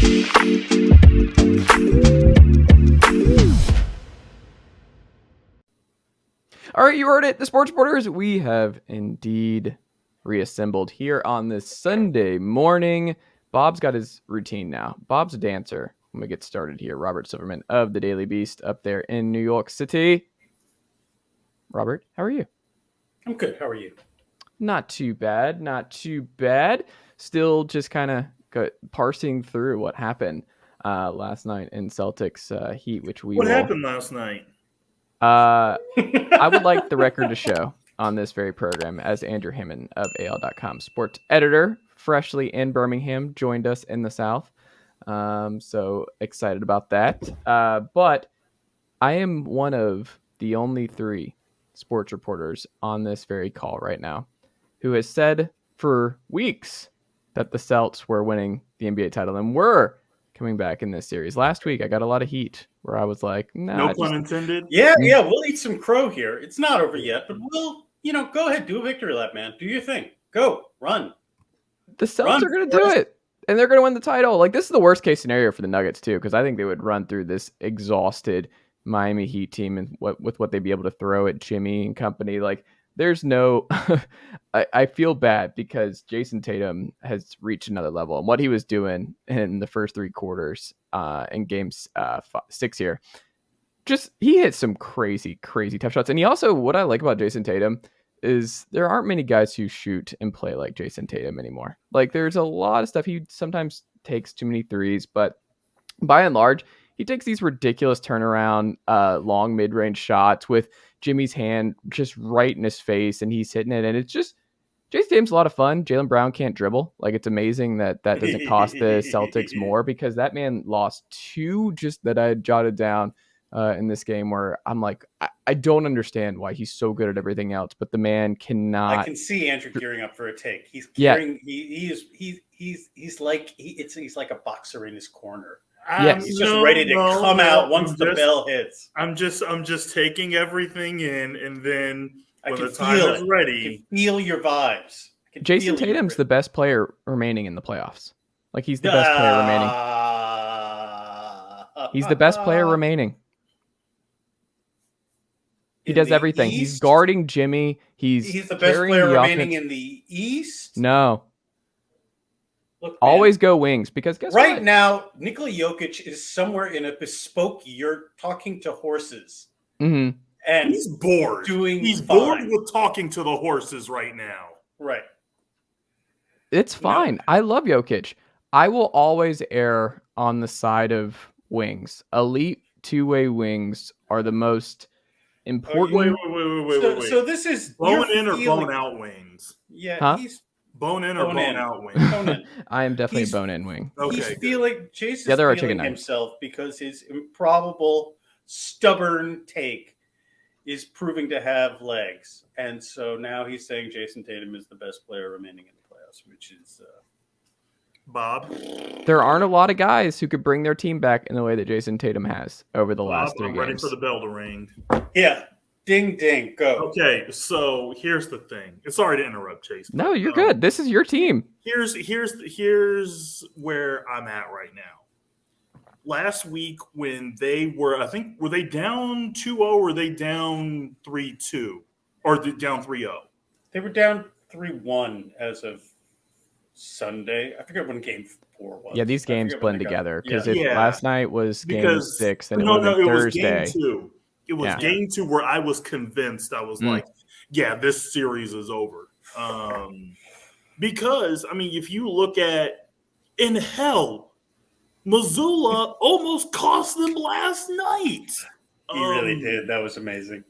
All right, you heard it, the Sports Reporters. We have indeed reassembled here on this Sunday morning. Bob's got his routine now. Bob's a dancer when we get started here. Robert Silverman of the Daily Beast up there in New York City. Robert, how are you? I'm good. How are you? Not too bad. Not too bad. Still just kind of parsing through what happened last night in Celtics Heat, which What happened last night? I would like the record to show on this very program as Andrew Hammond of AL.com sports editor, freshly in Birmingham, joined us in the South. So excited about that. But I am one of the only 3 sports reporters on this very call right now who has said for weeks that the Celtics were winning the NBA title and were coming back in this series. Last week, I got a lot of heat where I was like, nah. No pun intended. Yeah, we'll eat some crow here. It's not over yet, but we'll, go ahead, do a victory lap, man. Do your thing. Go, run. The Celtics are going to do it, and they're going to win the title. Like, this is the worst case scenario for the Nuggets, too, because I think they would run through this exhausted Miami Heat team and with what they'd be able to throw at Jimmy and company. Like, there's no I feel bad because Jason Tatum has reached another level, and what he was doing in the first 3 quarters in games 6 here, just he hit some crazy tough shots. And he also, what I like about Jason Tatum is there aren't many guys who shoot and play like Jason Tatum anymore. Like, there's a lot of stuff. He sometimes takes too many threes, but by and large, he takes these ridiculous turnaround, long mid-range shots with Jimmy's hand just right in his face, and he's hitting it. And it's just, Jason Tatum's a lot of fun. Jaylen Brown can't dribble. Like, it's amazing that doesn't cost the Celtics more, because that man lost 2 just that I had jotted down in this game where I'm like, I don't understand why he's so good at everything else, but the man cannot. I can see Andrew gearing up for a take. He's gearing. Yeah. He's like a boxer in his corner. He's just ready to come out once the bell hits. I'm just taking everything in, and then when the time is ready, I can feel your vibes. Jason Tatum's the best player remaining in the playoffs. Like, he's the best player remaining. He's the best player remaining. He does everything. East? He's guarding Jimmy. He's the best player remaining in the East? No. Look, man, always go wings, because guess right what? now, Nikola Jokic is somewhere in a bespoke you're talking to horses. Mm-hmm. And he's bored. He's bored with talking to the horses right now. Right. It's fine. I love Jokic. I will always err on the side of wings. Elite 2-way wings are the most important. Wait. So this is bone in or bone out wings? Yeah, he's bone in or bone out wings. Bone in. I am definitely a bone in wing. Okay, he's feeling Jason's the other feeling himself because his improbable, stubborn take is proving to have legs, and so now he's saying Jason Tatum is the best player remaining in the playoffs, which is Bob. There aren't a lot of guys who could bring their team back in the way that Jason Tatum has over the last 3 games. I'm ready for the bell to ring. Yeah. Ding, ding, go. Okay, so here's the thing. Sorry to interrupt, Chase. No, you're good. This is your team. Here's where I'm at right now. Last week when they were, I think, were they down 2-0 or were they down 3-2? Or down 3-0? They were down 3-1 as of Sunday. I forget when game 4 was. Yeah, these games blend together, because last night was game 6 and it was Thursday. Was game 2. It was game 2 where I was convinced. I was like, yeah, this series is over. Because, I mean, if you look at, in hell, Missoula almost cost them last night. He really did. That was amazing.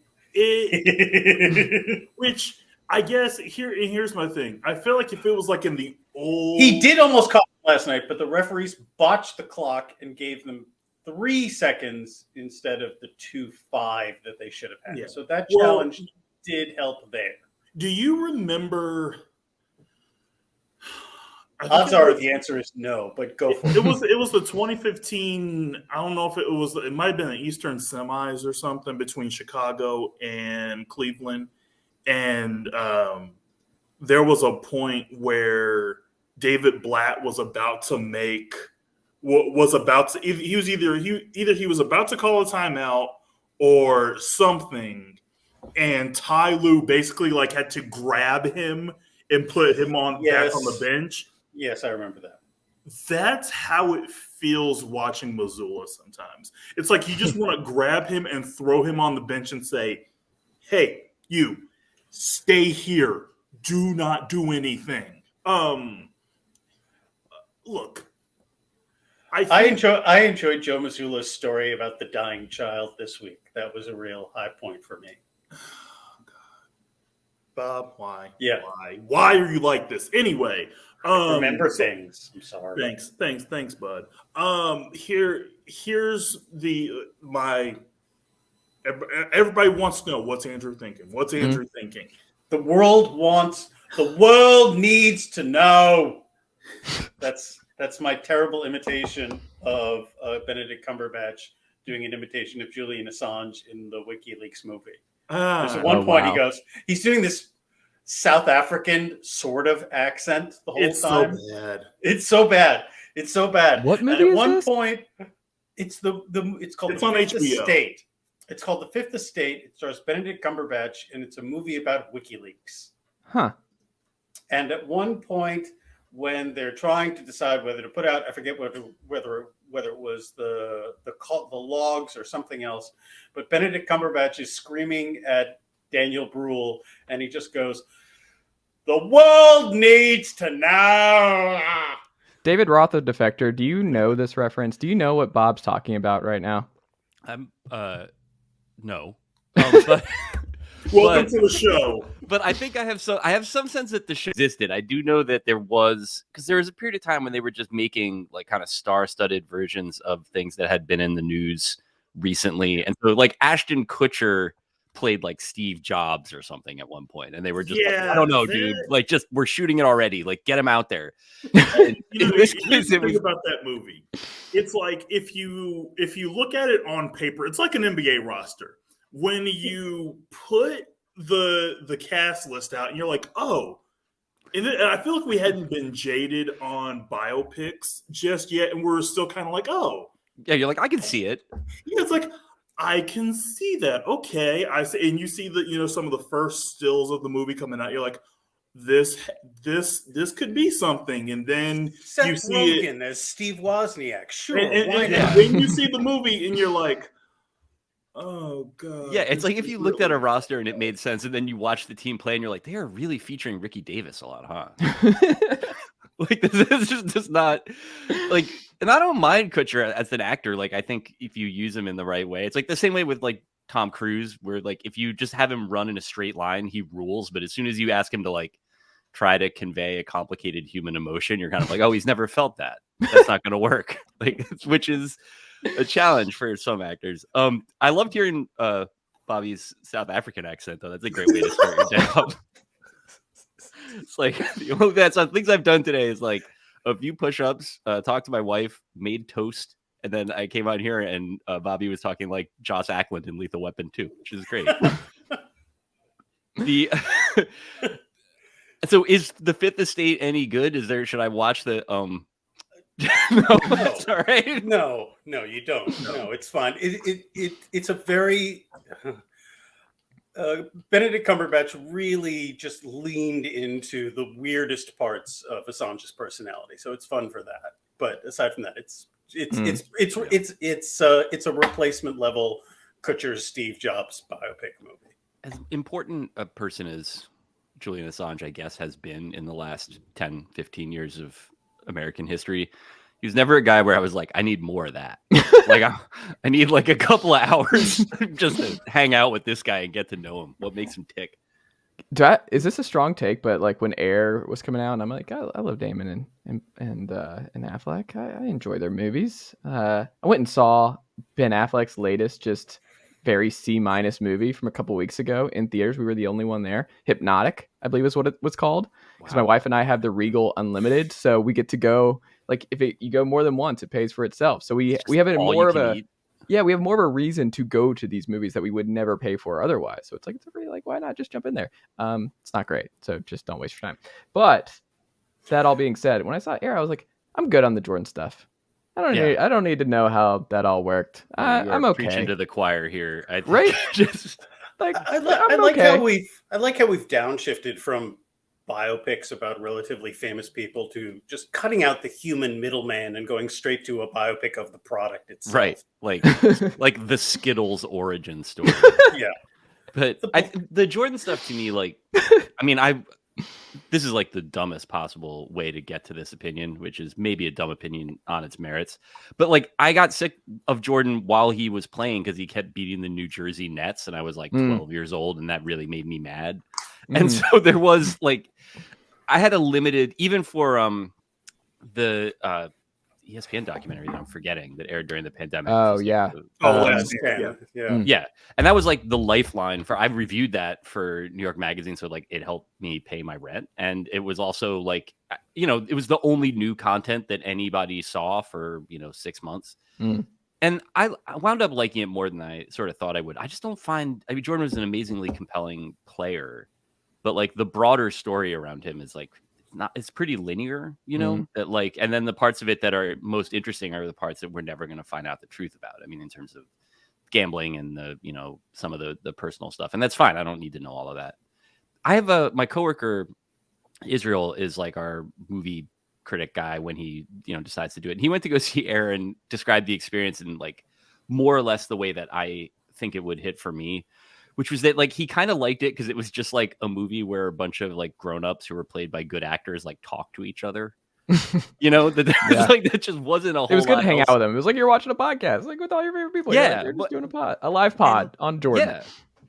Which, I guess, here's my thing. I feel like if it was like in the old... He did almost cost them last night, but the referees botched the clock and gave them 3 seconds instead of the 2.5 that they should have had. Yeah. So that challenge did help there. Do you remember? Odds are the answer is no, but go for it. It was the 2015. I don't know if it was. It might have been the Eastern semis or something between Chicago and Cleveland, and there was a point where David Blatt was about to make was about to. He was either he was about to call a timeout or something, and Ty Lue basically like had to grab him and put him back on the bench. Yes, I remember that. That's how it feels watching Missoula sometimes. It's like you just want to grab him and throw him on the bench and say, hey, you, stay here. Do not do anything. Look. I enjoyed Joe Missoula's story about the dying child this week. That was a real high point for me. Bob, why? Yeah. Why are you like this? Anyway. Remember things. I'm sorry. Thanks, bud. Here's everybody wants to know what's Andrew thinking. What's Andrew thinking? The world needs to know. That's my terrible imitation of Benedict Cumberbatch doing an imitation of Julian Assange in the WikiLeaks movie. There's at one point he's doing this South African sort of accent the whole time. It's so bad. What movie and at is one this? point, it's called The Fifth Estate. It's called The Fifth Estate. It stars Benedict Cumberbatch, and it's a movie about WikiLeaks. Huh. And at one point, when they're trying to decide whether to put out, I forget whether it was the logs or something else, but Benedict Cumberbatch is screaming at Daniel Bruhl, and he just goes, "The world needs to know." David Roth of Defector, do you know this reference? Do you know what Bob's talking about right now? No. But welcome to the show. But I think I have some sense that the show existed. I do know that there was a period of time when they were just making like kind of star-studded versions of things that had been in the news recently, and so like Ashton Kutcher played like Steve Jobs or something at one point, and they were just like, I don't know, dude, like just we're shooting it already, like get him out there. In this case, it was about that movie. It's like if you look at it on paper, it's like an NBA roster. When you put the cast list out and you're like, oh, and I feel like we hadn't been jaded on biopics just yet, and we're still kind of like, oh, yeah, you're like, I can see it. Yeah, it's like I can see that. Okay, I see, and you see the some of the first stills of the movie coming out. You're like, this could be something, and then Seth you see Rogen as Steve Wozniak. Sure, and then you see the movie, and you're like, oh god. Yeah, it's like if you looked at a roster and it made sense, and then you watch the team play, and you're like, they are really featuring Ricky Davis a lot, huh? Like this is just not like, and I don't mind Kutcher as an actor. Like I think if you use him in the right way, it's like the same way with like Tom Cruise, where like if you just have him run in a straight line, he rules. But as soon as you ask him to like try to convey a complicated human emotion, you're kind of like, oh, he's never felt that. That's not going to work. Like, which is a challenge for some actors. I loved hearing Bobby's South African accent, though. That's a great way to start your day up. It's like that's things I've done today is like a few push-ups, talked to my wife, made toast, and then I came out here and Bobby was talking like Joss Ackland in Lethal Weapon 2, which is great. So is The Fifth Estate any good? Should I watch the No, that's all right. No, you don't. No, it's fine. It's a very Benedict Cumberbatch really just leaned into the weirdest parts of Assange's personality, so it's fun for that. But aside from that, it's a replacement level Kutcher's Steve Jobs biopic movie. As important a person as Julian Assange, I guess, has been in the last 10, 15 years of American history, he was never a guy where I was like, I need more of that. Like I need like a couple of hours just to hang out with this guy and get to know him. What makes him tick? Is this a strong take? But like when Air was coming out, and I'm like, I love Damon and Affleck. I enjoy their movies. I went and saw Ben Affleck's latest, just very C- movie from a couple weeks ago in theaters. We were the only one there. Hypnotic, I believe is what it was called. Because my wife and I have the Regal Unlimited, so we get to go. Like if you go more than once, it pays for itself. So we have more of a we have more of a reason to go to these movies that we would never pay for otherwise. So it's like it's really like, why not just jump in there? It's not great, so just don't waste your time. But that all being said, when I saw Air, I was like, I'm good on the Jordan stuff. I don't need to know how that all worked. I'm okay. Preaching to the choir here, I think. Right? Just like I like how we've downshifted from biopics about relatively famous people to just cutting out the human middleman and going straight to a biopic of the product itself. right, like the Skittles origin story. Yeah, but the Jordan stuff to me, like, I mean, this is like the dumbest possible way to get to this opinion, which is maybe a dumb opinion on its merits. But like, I got sick of Jordan while he was playing because he kept beating the New Jersey Nets, and I was like 12 years old, and that really made me mad. And so there was like, I had a limited, even for the ESPN documentary that I'm forgetting that aired during the pandemic. Oh yeah. Yeah. And that was like the lifeline for, I've reviewed that for New York Magazine. So like it helped me pay my rent. And it was also like, you know, it was the only new content that anybody saw for, 6 months. And I wound up liking it more than I sort of thought I would. I just don't find, I mean, Jordan was an amazingly compelling player, but like the broader story around him is like, it's pretty linear, that like, and then the parts of it that are most interesting are the parts that we're never going to find out the truth about. I mean, in terms of gambling and the, some of the personal stuff, and that's fine. I don't need to know all of that. I have my coworker, Israel, is like our movie critic guy when he, decides to do it. And he went to go see Aaron describe the experience in like more or less the way that I think it would hit for me, which was that like he kind of liked it because it was just like a movie where a bunch of like grown-ups who were played by good actors like talk to each other. That just wasn't a whole lot. It was good to hang out with them. It was like you're watching a podcast, like with all your favorite people. Yeah, you're just doing a live pod on Jordan. Yeah,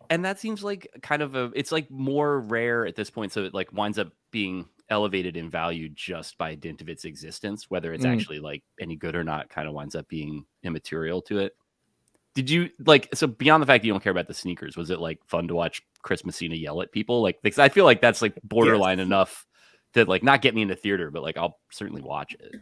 and that seems like kind of it's like more rare at this point, so it like winds up being elevated in value just by dint of its existence. Whether it's actually like any good or not, kind of winds up being immaterial to it. Did you like, so beyond the fact that you don't care about the sneakers, was it like fun to watch Chris Messina yell at people? Like, because I feel like that's like borderline enough to like not get me in the theater, but like I'll certainly watch it.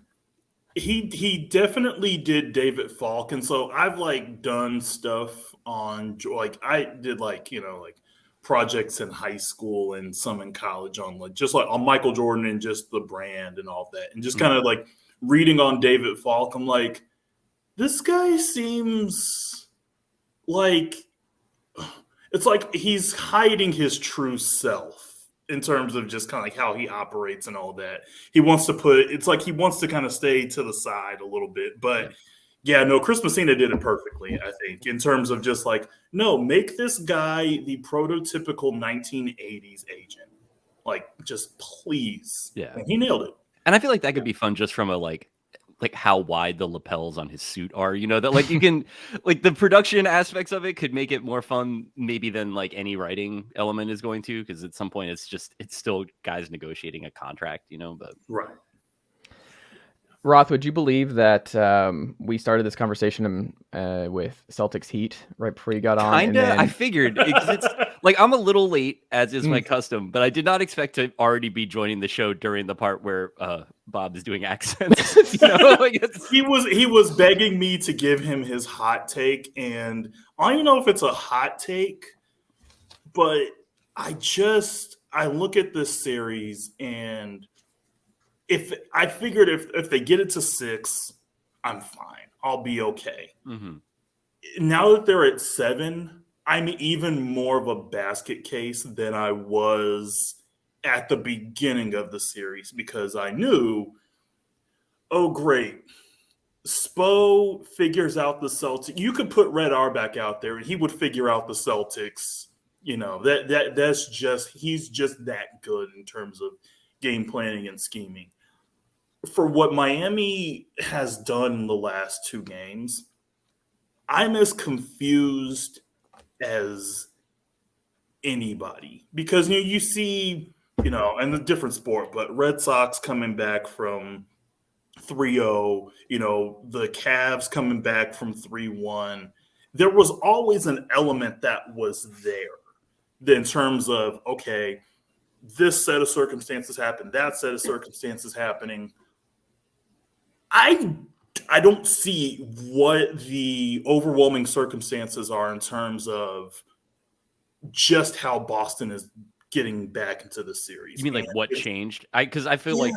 He definitely did David Falk, and so I've like done stuff on, like I did like like projects in high school and some in college on like just like on Michael Jordan and just the brand and all that, and just kind of like reading on David Falk. I'm like, this guy seems like it's like he's hiding his true self in terms of just kind of like how he operates and all that. He wants to kind of stay to the side a little bit. But yeah, no, Chris Messina did it perfectly, I think, in terms of just like, no, make this guy the prototypical 1980s agent. Like, just please. Yeah. And he nailed it. And I feel like that could be fun just from a like how wide the lapels on his suit are, that like you can like the production aspects of it could make it more fun maybe than like any writing element is going to, because at some point it's still guys negotiating a contract, but right. Roth, would you believe that we started this conversation with Celtics Heat right before you got on? Kinda. I figured it's like I'm a little late, as is my custom, but I did not expect to already be joining the show during the part where Bob is doing accents. He was begging me to give him his hot take, and I don't even know if it's a hot take, but I look at this series and. If they get it to 6, I'm fine. I'll be okay. Mm-hmm. Now that they're at 7, I'm even more of a basket case than I was at the beginning of the series, because I knew, oh, great. Spo figures out the Celtics. You could put Red Auerbach out there and he would figure out the Celtics. That's just, he's just that good in terms of game planning and scheming. For what Miami has done in the last 2 games, I'm as confused as anybody, because you see, and a different sport, but Red Sox coming back from 3-0, the Cavs coming back from 3-1. There was always an element that was there in terms of, okay, this set of circumstances happened, that set of circumstances happening. I don't see what the overwhelming circumstances are in terms of just how Boston is getting back into the series. You mean like what changed? Because I feel like,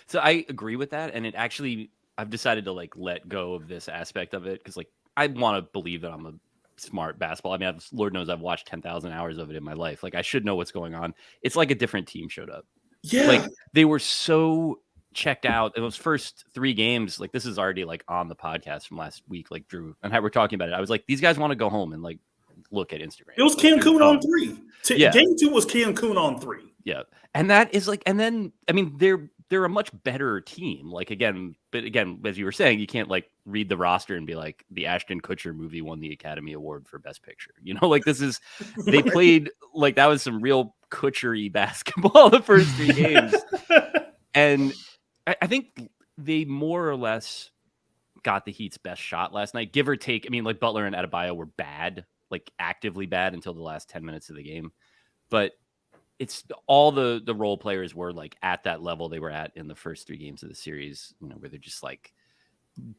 so I agree with that. And it actually, I've decided to like let go of this aspect of it because like I want to believe that I'm a smart basketball. I mean, Lord knows I've watched 10,000 hours of it in my life. Like I should know what's going on. It's like a different team showed up. Yeah. Like they were so checked out in those first 3 games. Like this is already like on the podcast from last week. Like Drew and I were talking about it. I was like, these guys want to go home and like look at Instagram. It was like, Cancun on 3. Yeah. Game 2 was Cancun on 3. Yeah. And that is like, and then, I mean, they're a much better team. Like, again, as you were saying, you can't like read the roster and be like, the Ashton Kutcher movie won the Academy Award for Best Picture. You know, like this is, they played like that was some real Kutcher-y basketball the first 3 games. And I think they more or less got the Heat's best shot last night, give or take. I mean, like Butler and Adebayo were bad, like actively bad until the last 10 minutes of the game. But it's all the role players were like at that level they were at in the first 3 games of the series, you know, where they're just like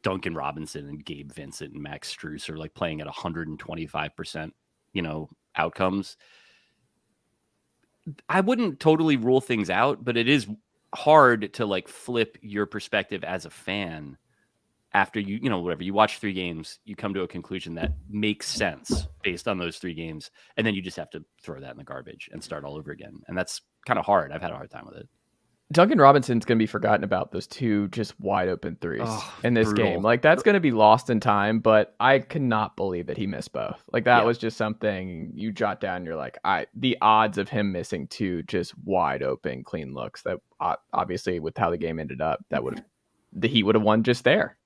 Duncan Robinson and Gabe Vincent and Max Strus are like playing at 125%, you know, outcomes. I wouldn't totally rule things out, but it is hard to like flip your perspective as a fan after you know, whatever, you watch 3 games, you come to a conclusion that makes sense based on those 3 games. And then you just have to throw that in the garbage and start all over again. And that's kind of hard. I've had a hard time with it. Duncan Robinson's going to be forgotten about those 2 just wide open threes in this game. Like that's going to be lost in time, but I cannot believe that he missed both. Like that was just something you jot down. You're like, the odds of him missing 2 just wide open, clean looks that obviously with how the game ended up, the Heat would have won just there.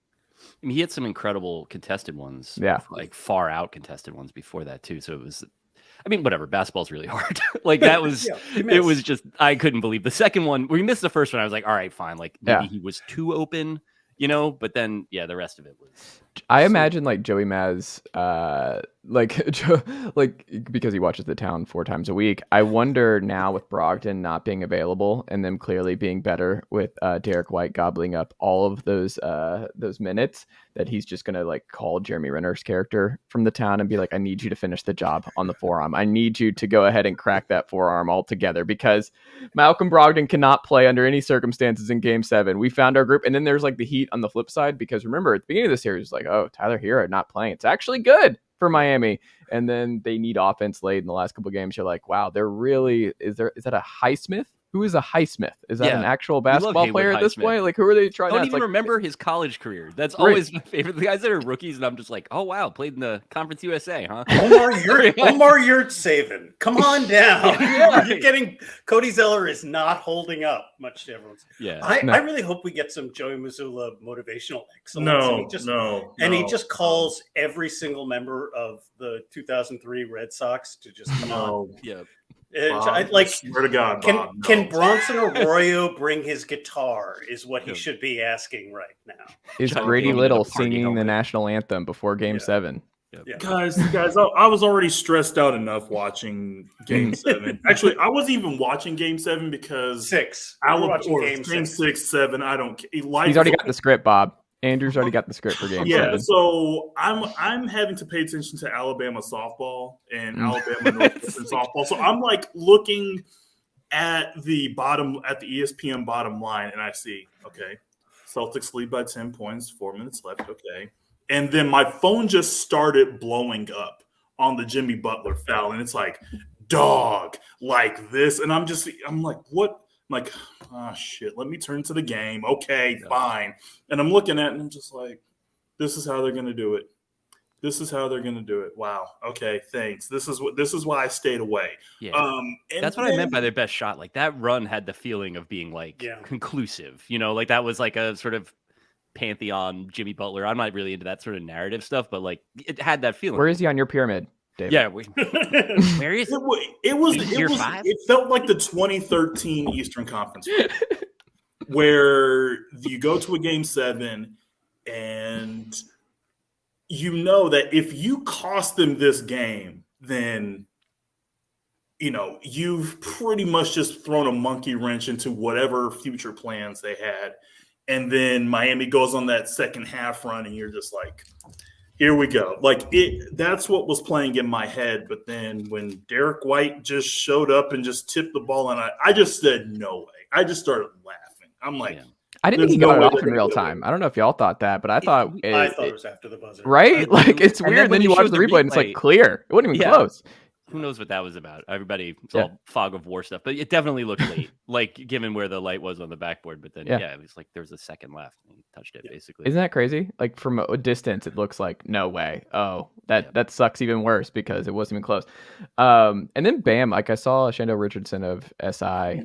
I mean, he had some incredible contested ones, like far out contested ones before that too. So it was, I mean, whatever. Basketball's really hard. Like that was, it was just, I couldn't believe the second one. We missed the first one. I was like, all right, fine. Like maybe he was too open, you know. But then, the rest of it was. I imagine like Joey Maz, because he watches The Town 4 times a week. I wonder now with Brogdon not being available and them clearly being better with Derek White gobbling up all of those minutes, that he's just gonna like call Jeremy Renner's character from The Town and be like, I need you to finish the job on the forearm. I need you to go ahead and crack that forearm altogether because Malcolm Brogdon cannot play under any circumstances in Game 7. We found our group, and then there's like the Heat on the flip side because remember at the beginning of the series, like, oh, Tyler Hero not playing. It's actually good for Miami. And then they need offense late in the last couple of games. You're like, wow, they're really, is that a Highsmith? Who is a Highsmith? Is that an actual basketball player at this point? Like, who are they trying to? I don't even remember his college career. That's always my favorite. The guys that are rookies, and I'm just like, oh, wow, played in the Conference USA, huh? Omar Yurtseven. Come on down. You're getting Cody Zeller is not holding up much to everyone's. Yeah. I really hope we get some Joey Mazzulla motivational excellence. He just calls every single member of the 2003 Red Sox to just come on. Yeah. Swear to God, can Bronson Arroyo bring his guitar is what he should be asking right now. Is Grady Little singing the national anthem before Game 7? Yeah. Guys, I was already stressed out enough watching Game 7. Actually, I wasn't even watching Game 7 because Game 6, 7. I don't care. He's already got the script, Bob. Andrew's already got the script for Game 7. So I'm having to pay attention to Alabama softball and Alabama Northwestern softball. So I'm like looking at the ESPN bottom line, and I see, okay, Celtics lead by 10 points, 4 minutes left, okay. And then my phone just started blowing up on the Jimmy Butler foul, and it's like, dog, like this. And I'm like, what? I'm like, oh, shit, let me turn to the game. Okay, fine. And I'm looking at it, and I'm just like, this is how they're going to do it. This is how they're going to do it. Wow. Okay, thanks. This is why I stayed away. Yeah. That's what I meant by their best shot. Like, that run had the feeling of being, like, conclusive. You know, like, that was, like, a sort of pantheon Jimmy Butler. I'm not really into that sort of narrative stuff, but, like, it had that feeling. Where is he on your pyramid? David. Yeah, where is it felt like the 2013 Eastern Conference where you go to a Game 7 and you know that if you cost them this game, then you know you've pretty much just thrown a monkey wrench into whatever future plans they had. And then Miami goes on that second half run and you're just like, here we go. Like that's what was playing in my head. But then when Derek White just showed up and just tipped the ball, and I just said, no way. I just started laughing. I'm like, I didn't think he There's no got it way off they're in gonna real do it. time. I don't know if y'all thought that, but I thought I thought it was after the buzzer. right? Like it's And then weird. when Then you they watch showed the the replay and it's like replay- clear. It wasn't even Yeah. close. Who knows what that was about? Everybody, it's Yeah. all fog of war stuff, but it definitely looked late, like given where the light was on the backboard. But then, Yeah. it was like there was a second left and he touched it basically. Isn't that crazy? Like from a distance, it looks like no way. Oh, that sucks even worse because it wasn't even close. And then Bam, like I saw Shando Richardson of SI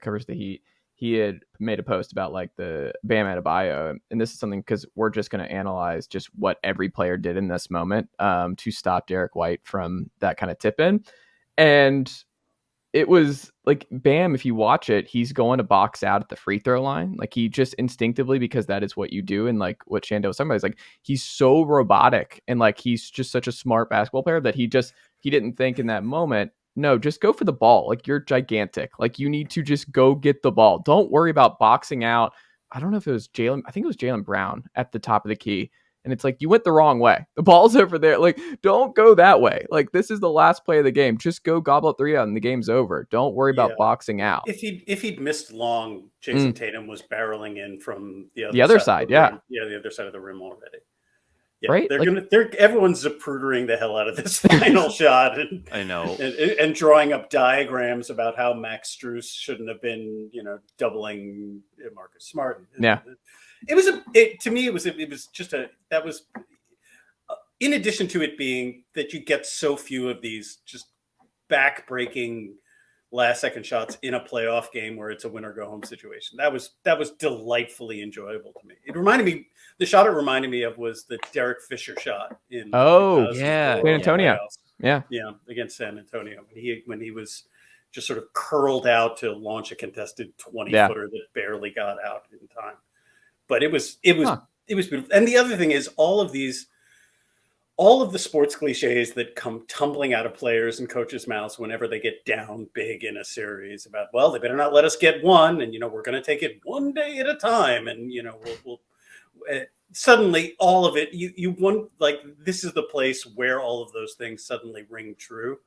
covers the Heat. He had made a post about like the Bam Adebayo, and this is something because we're just going to analyze just what every player did in this moment to stop Derek White from that kind of tip in, and it was like Bam, if you watch it, he's going to box out at the free throw line. Like he just instinctively, because that is what you do. And like what Shando was talking about is like, he's so robotic and like, he's just such a smart basketball player that he didn't think in that moment, no, just go for the ball. Like you're gigantic. Like you need to just go get the ball. Don't worry about boxing out. I don't know if it was Jalen. I think it was Jalen Brown at the top of the key. And it's like, you went the wrong way. The ball's over there. Like, don't go that way. Like, this is the last play of the game. Just go gobble up 3 out and the game's over. Don't worry about boxing out. If he'd missed long, Jason Tatum was barreling in from the other side. the other side of the rim already. Yeah, right? Everyone's zaprudering the hell out of this final shot. And, I know. And drawing up diagrams about how Max Strus shouldn't have been, doubling Marcus Smart. Yeah. In addition to it being that you get so few of these just back-breaking last-second shots in a playoff game where it's a win-or-go-home situation. That was delightfully enjoyable to me. The shot it reminded me of was the Derek Fisher shot in San Antonio. Yeah, against San Antonio when he was just sort of curled out to launch a contested 20-footer that barely got out in time. But it was beautiful. And the other thing is all of the sports cliches that come tumbling out of players and coaches' mouths whenever they get down big in a series about, well, they better not let us get one, and we're going to take it one day at a time, and we'll suddenly all of it you want, like, this is the place where all of those things suddenly ring true.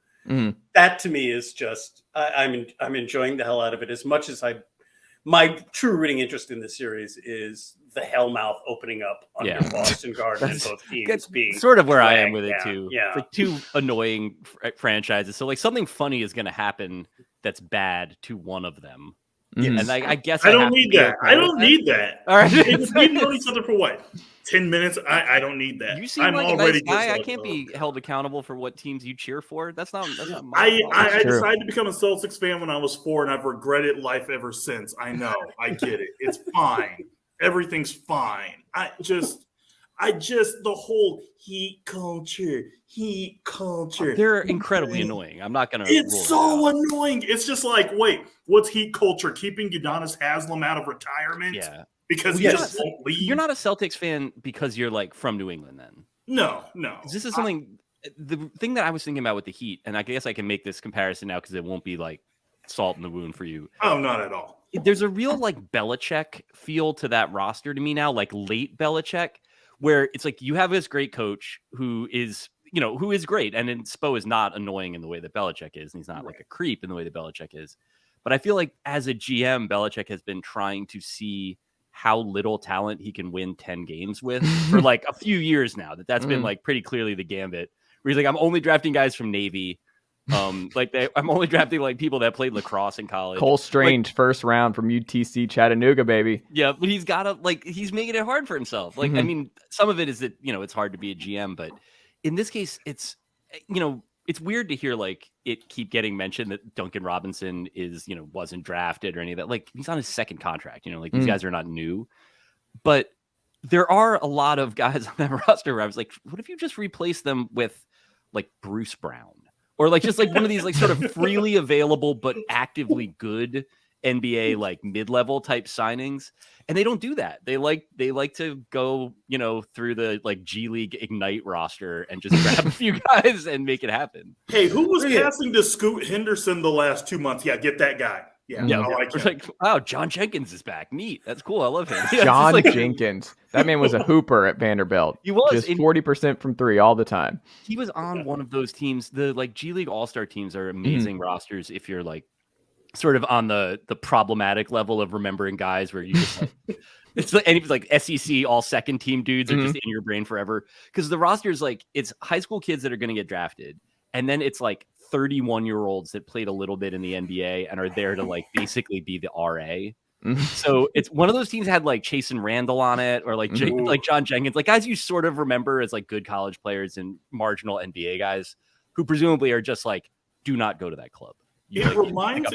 That to me is just I'm enjoying the hell out of it as much as my true rooting interest in this series is the hellmouth opening up under Boston Garden and both teams being sort of where I am with it too. Yeah, it's like two annoying franchises. So like something funny is going to happen that's bad to one of them. Yes. And I guess I don't need that. I don't need that. All right, we've known each other for what? 10 minutes? I don't need that. You seem I'm like already a nice guy. I can't be held accountable for what teams you cheer for. That's not my fault. I decided to become a Celtics fan when I was 4, and I've regretted life ever since. I know. I get it. It's fine. Everything's fine. I just the whole heat culture. They're incredibly annoying. I'm not gonna. It's so annoying. It's just like, wait, what's heat culture? Keeping Udonis Haslem out of retirement? Yeah. Because he just won't leave. You're not a Celtics fan because you're like from New England then. No. This is something. The thing that I was thinking about with the Heat, and I guess I can make this comparison now because it won't be like salt in the wound for you. Oh, not at all. There's a real like Belichick feel to that roster to me now, like late Belichick, where it's like you have this great coach who is great, and then Spo is not annoying in the way that Belichick is, and he's not like a creep in the way that Belichick is. But I feel like as a GM, Belichick has been trying to see how little talent he can win 10 games with for like a few years now. That's been like pretty clearly the gambit. Where he's like, I'm only drafting guys from Navy. I'm only drafting like people that played lacrosse in college. Cole Strange, first round from UTC Chattanooga, baby. Yeah, but he's got to he's making it hard for himself. Like, I mean, some of it is that it's hard to be a GM, but in this case, it's it's weird to hear like it keep getting mentioned that Duncan Robinson wasn't drafted or any of that. Like he's on his second contract. These guys are not new, but there are a lot of guys on that roster where I was like, what if you just replace them with like Bruce Brown? Or like just like one of these like sort of freely available but actively good NBA like mid-level type signings, and they don't do that. They like to go through the like G League Ignite roster and just grab a few guys and make it happen. Hey, who was passing to Scoot Henderson the last 2 months? Yeah, get that guy. Yeah. It's like, wow, John Jenkins is back. Neat. That's cool. I love him. John Jenkins. That man was a hooper at Vanderbilt. He was. Just 40% from 3 all the time. He was on one of those teams. The like G League All-Star teams are amazing rosters if you're like sort of on the problematic level of remembering guys where you just it's like SEC all second team dudes are just in your brain forever, because the roster is like, it's high school kids that are going to get drafted, and then it's like 31-year-olds that played a little bit in the NBA and are there to like basically be the RA. So it's one of those teams that had like Chasen Randall on it, or like like John Jenkins, like guys you sort of remember as like good college players and marginal NBA guys who presumably are just like, do not go to that club.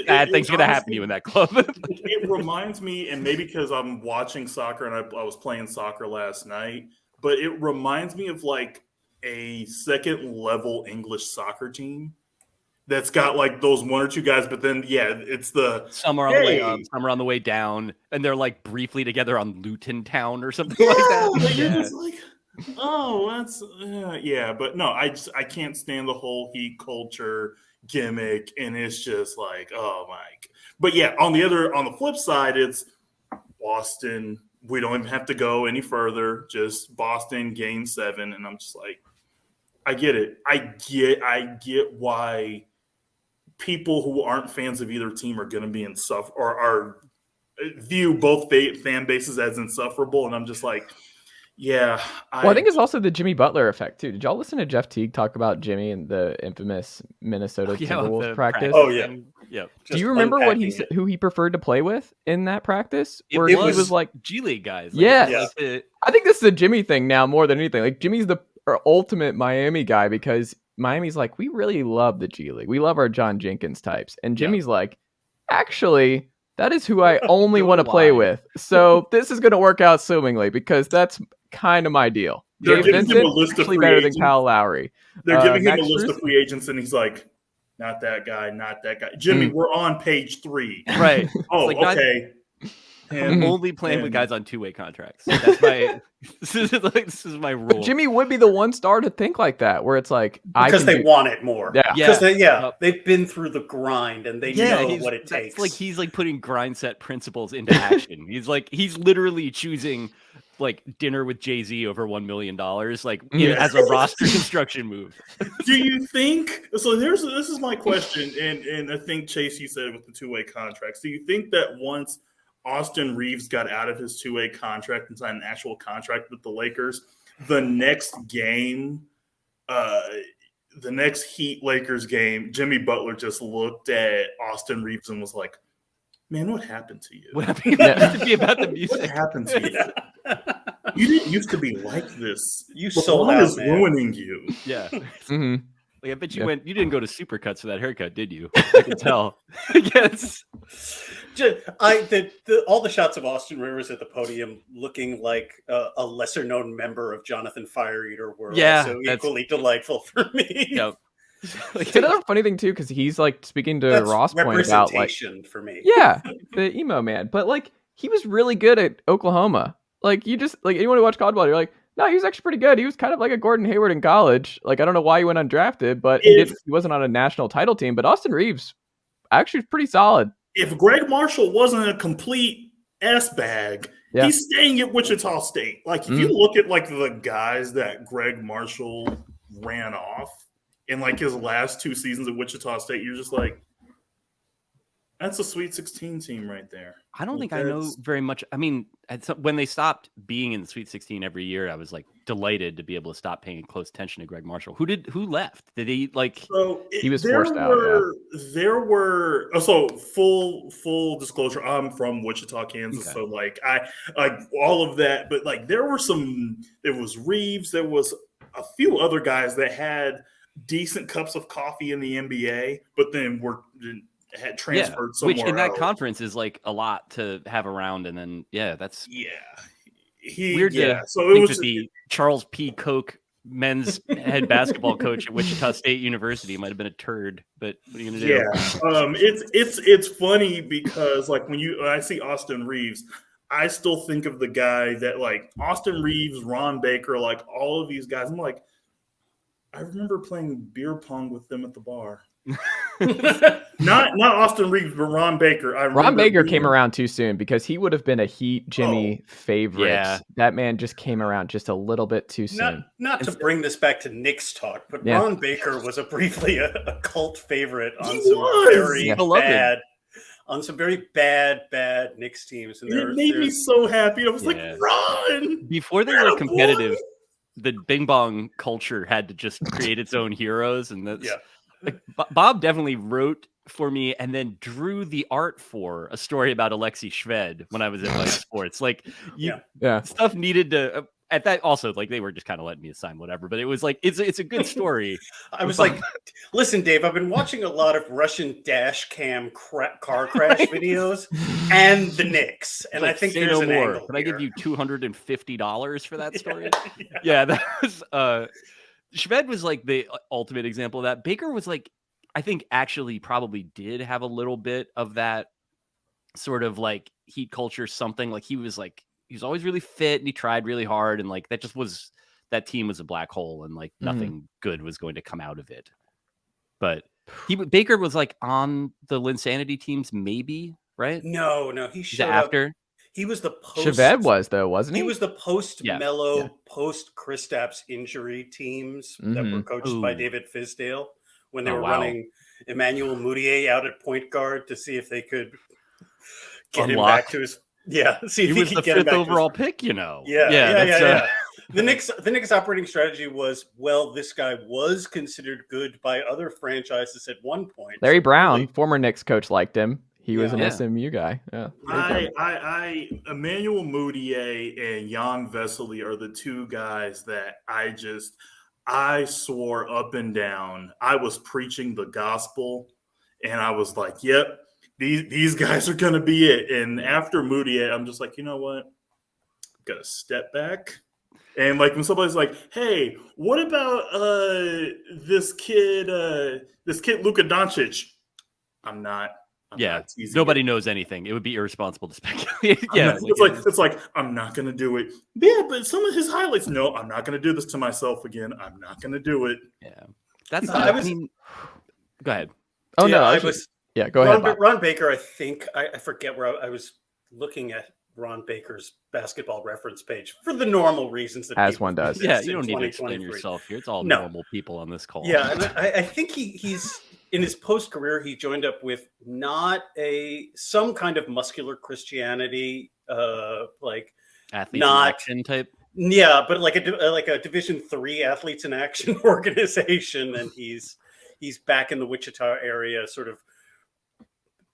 Bad things going to happen to you in that club. It reminds me, and maybe because I'm watching soccer and I was playing soccer last night, but it reminds me of like a second level English soccer team that's got like those one or two guys, but then it's the some are on the way up, some are on the way down, and they're like briefly together on Luton Town or something like that. You're just like, oh, that's but no, I can't stand the whole Heat culture gimmick, and it's just like, oh my. But yeah, on the flip side, it's Boston. We don't even have to go any further. Just Boston Game 7, and I'm just like, I get it. I get why people who aren't fans of either team are going to be view both fan bases as insufferable, and I'm just like, yeah. I think it's also the Jimmy Butler effect too. Did y'all listen to Jeff Teague talk about Jimmy and the infamous Minnesota Timberwolves practice? Oh yeah, yeah. Do you remember who he preferred to play with in that practice? Or he was like G League guys. Like, I think this is a Jimmy thing now more than anything. Like Jimmy's the ultimate Miami guy, because Miami's like, we really love the G League. We love our John Jenkins types. And Jimmy's like, actually, that is who I only want to play with. So this is going to work out swimmingly, because that's kind of my deal. They're giving him a list of free better agents. than Kyle Lowry. They're giving him a list of free agents, and he's like, not that guy, not that guy. Jimmy, we're on page 3. Right. Oh, like, okay. I'm only playing with guys on 2-way contracts. That's my this is my rule. But Jimmy would be the one star to think like that, where it's like, because they want it more. Because they've been through the grind and they know what it takes. Like he's like putting grind set principles into action. He's literally choosing like dinner with Jay-Z over $1 million, like as a roster construction move. Do you think so? This is my question, and I think Chase, you said it with the 2-way contracts. Do you think that once Austin Reeves got out of his 2-way contract and signed an actual contract with the Lakers, the next game, the next Heat Lakers game, Jimmy Butler just looked at Austin Reeves and was like, man, what happened to you? What happened to be about the music? What happened to you? You didn't used to be like this. You sold out, is ruining you. Yeah. Like, I bet you you didn't go to Supercuts for that haircut, did you? I can tell. Yes. All the shots of Austin Rivers at the podium looking like a lesser known member of Jonathan Fire Eater were also equally delightful for me. Yep. It's another funny thing too, because he's like speaking to Ross' point about like for me. Yeah, the emo man. But like he was really good at Oklahoma. Like you just like anyone who watched college ball, you're like, no, he was actually pretty good. He was kind of like a Gordon Hayward in college. Like, I don't know why he went undrafted, but he wasn't on a national title team. But Austin Reeves actually is pretty solid. If Greg Marshall wasn't a complete S bag, he's staying at Wichita State. Like, if you look at like the guys that Greg Marshall ran off in like his last 2 seasons at Wichita State, you're just like, that's a Sweet 16 team right there. I don't think I know very much. I mean, when they stopped being in the Sweet 16 every year, I was like delighted to be able to stop paying close attention to Greg Marshall. Who left? Did he like? He was forced out. There were full disclosure. I'm from Wichita, Kansas, so like I like all of that. But like there was Reeves. There was a few other guys that had decent cups of coffee in the NBA, but then had transferred somewhere which in that else. Conference is like a lot to have around, and then that's weird. So it was the Charles P. Koch men's head basketball coach at Wichita State University might have been a turd, but what are you gonna do? It's funny because like when I see Austin Reeves, I still think of the guy that like Austin Reeves, Ron Baker, like all of these guys. I'm like, I remember playing beer pong with them at the bar. not Austin Reeves, but Ron Baker. Ron Baker came around too soon because he would have been a Heat Jimmy favorite. Yeah. That man just came around just a little bit too soon. Not to bring this back to Knicks talk, but Ron Baker was briefly a cult favorite on some very bad on some very bad Knicks teams. And it made me so happy. I was like, run! Before they were competitive, the Bing Bong culture had to just create its own heroes. And that's like, Bob definitely wrote for me and then drew the art for a story about Alexi Shved when I was at Light Sports. Like, stuff needed to. At that also, like, they were just kind of letting me sign whatever, but it was like it's a good story. I was like, listen, Dave, I've been watching a lot of Russian dash cam car crash videos and the Knicks, and like, I think say there's no an more. angle Can here. I give you $250 for that story? Yeah, that was Shved was like the ultimate example of that. Baker was like, I think actually probably did have a little bit of that sort of like Heat culture, something like he was always really fit and he tried really hard. And like, that team was a black hole and like nothing good was going to come out of it. But Baker was like on the Linsanity teams, maybe, right? No, he showed after. Up. He was the post. Shved was though, wasn't he? He was the post Mello, post Kristaps injury teams that were coached by David Fizdale when they were running Emmanuel Mudiay out at point guard to see if they could get him back to his. Yeah, see if he was the 5th overall pick, you know. Yeah. The Knicks' operating strategy was, well, this guy was considered good by other franchises at one point. Larry Brown, former Knicks coach, liked him. He was an SMU guy. Yeah. Emmanuel Mudiay and Jan Vesely are the two guys that I swore up and down. I was preaching the gospel, and I was like, yep. These guys are going to be it. And after Mudiay, I'm just like, you know what? Got to step back. And like when somebody's like, hey, what about this kid Luka Doncic? I'm not. Nobody knows anything. It would be irresponsible to speculate. It's like I'm not going to do it. Yeah, but some of his highlights. No, I'm not going to do this to myself again. I'm not going to do it. Yeah, that's. Go ahead. Oh no, I was. Yeah, go ahead. Ron Baker, I think I forget where I was looking at Ron Baker's basketball reference page for the normal reasons that as one does. Yeah, you don't need to explain yourself here. It's all normal people on this call. Yeah, and I think he's in his post career he joined up with some kind of muscular Christianity, like athletes in action type. Yeah, but like a Division III athletes in action organization, and he's back in the Wichita area, sort of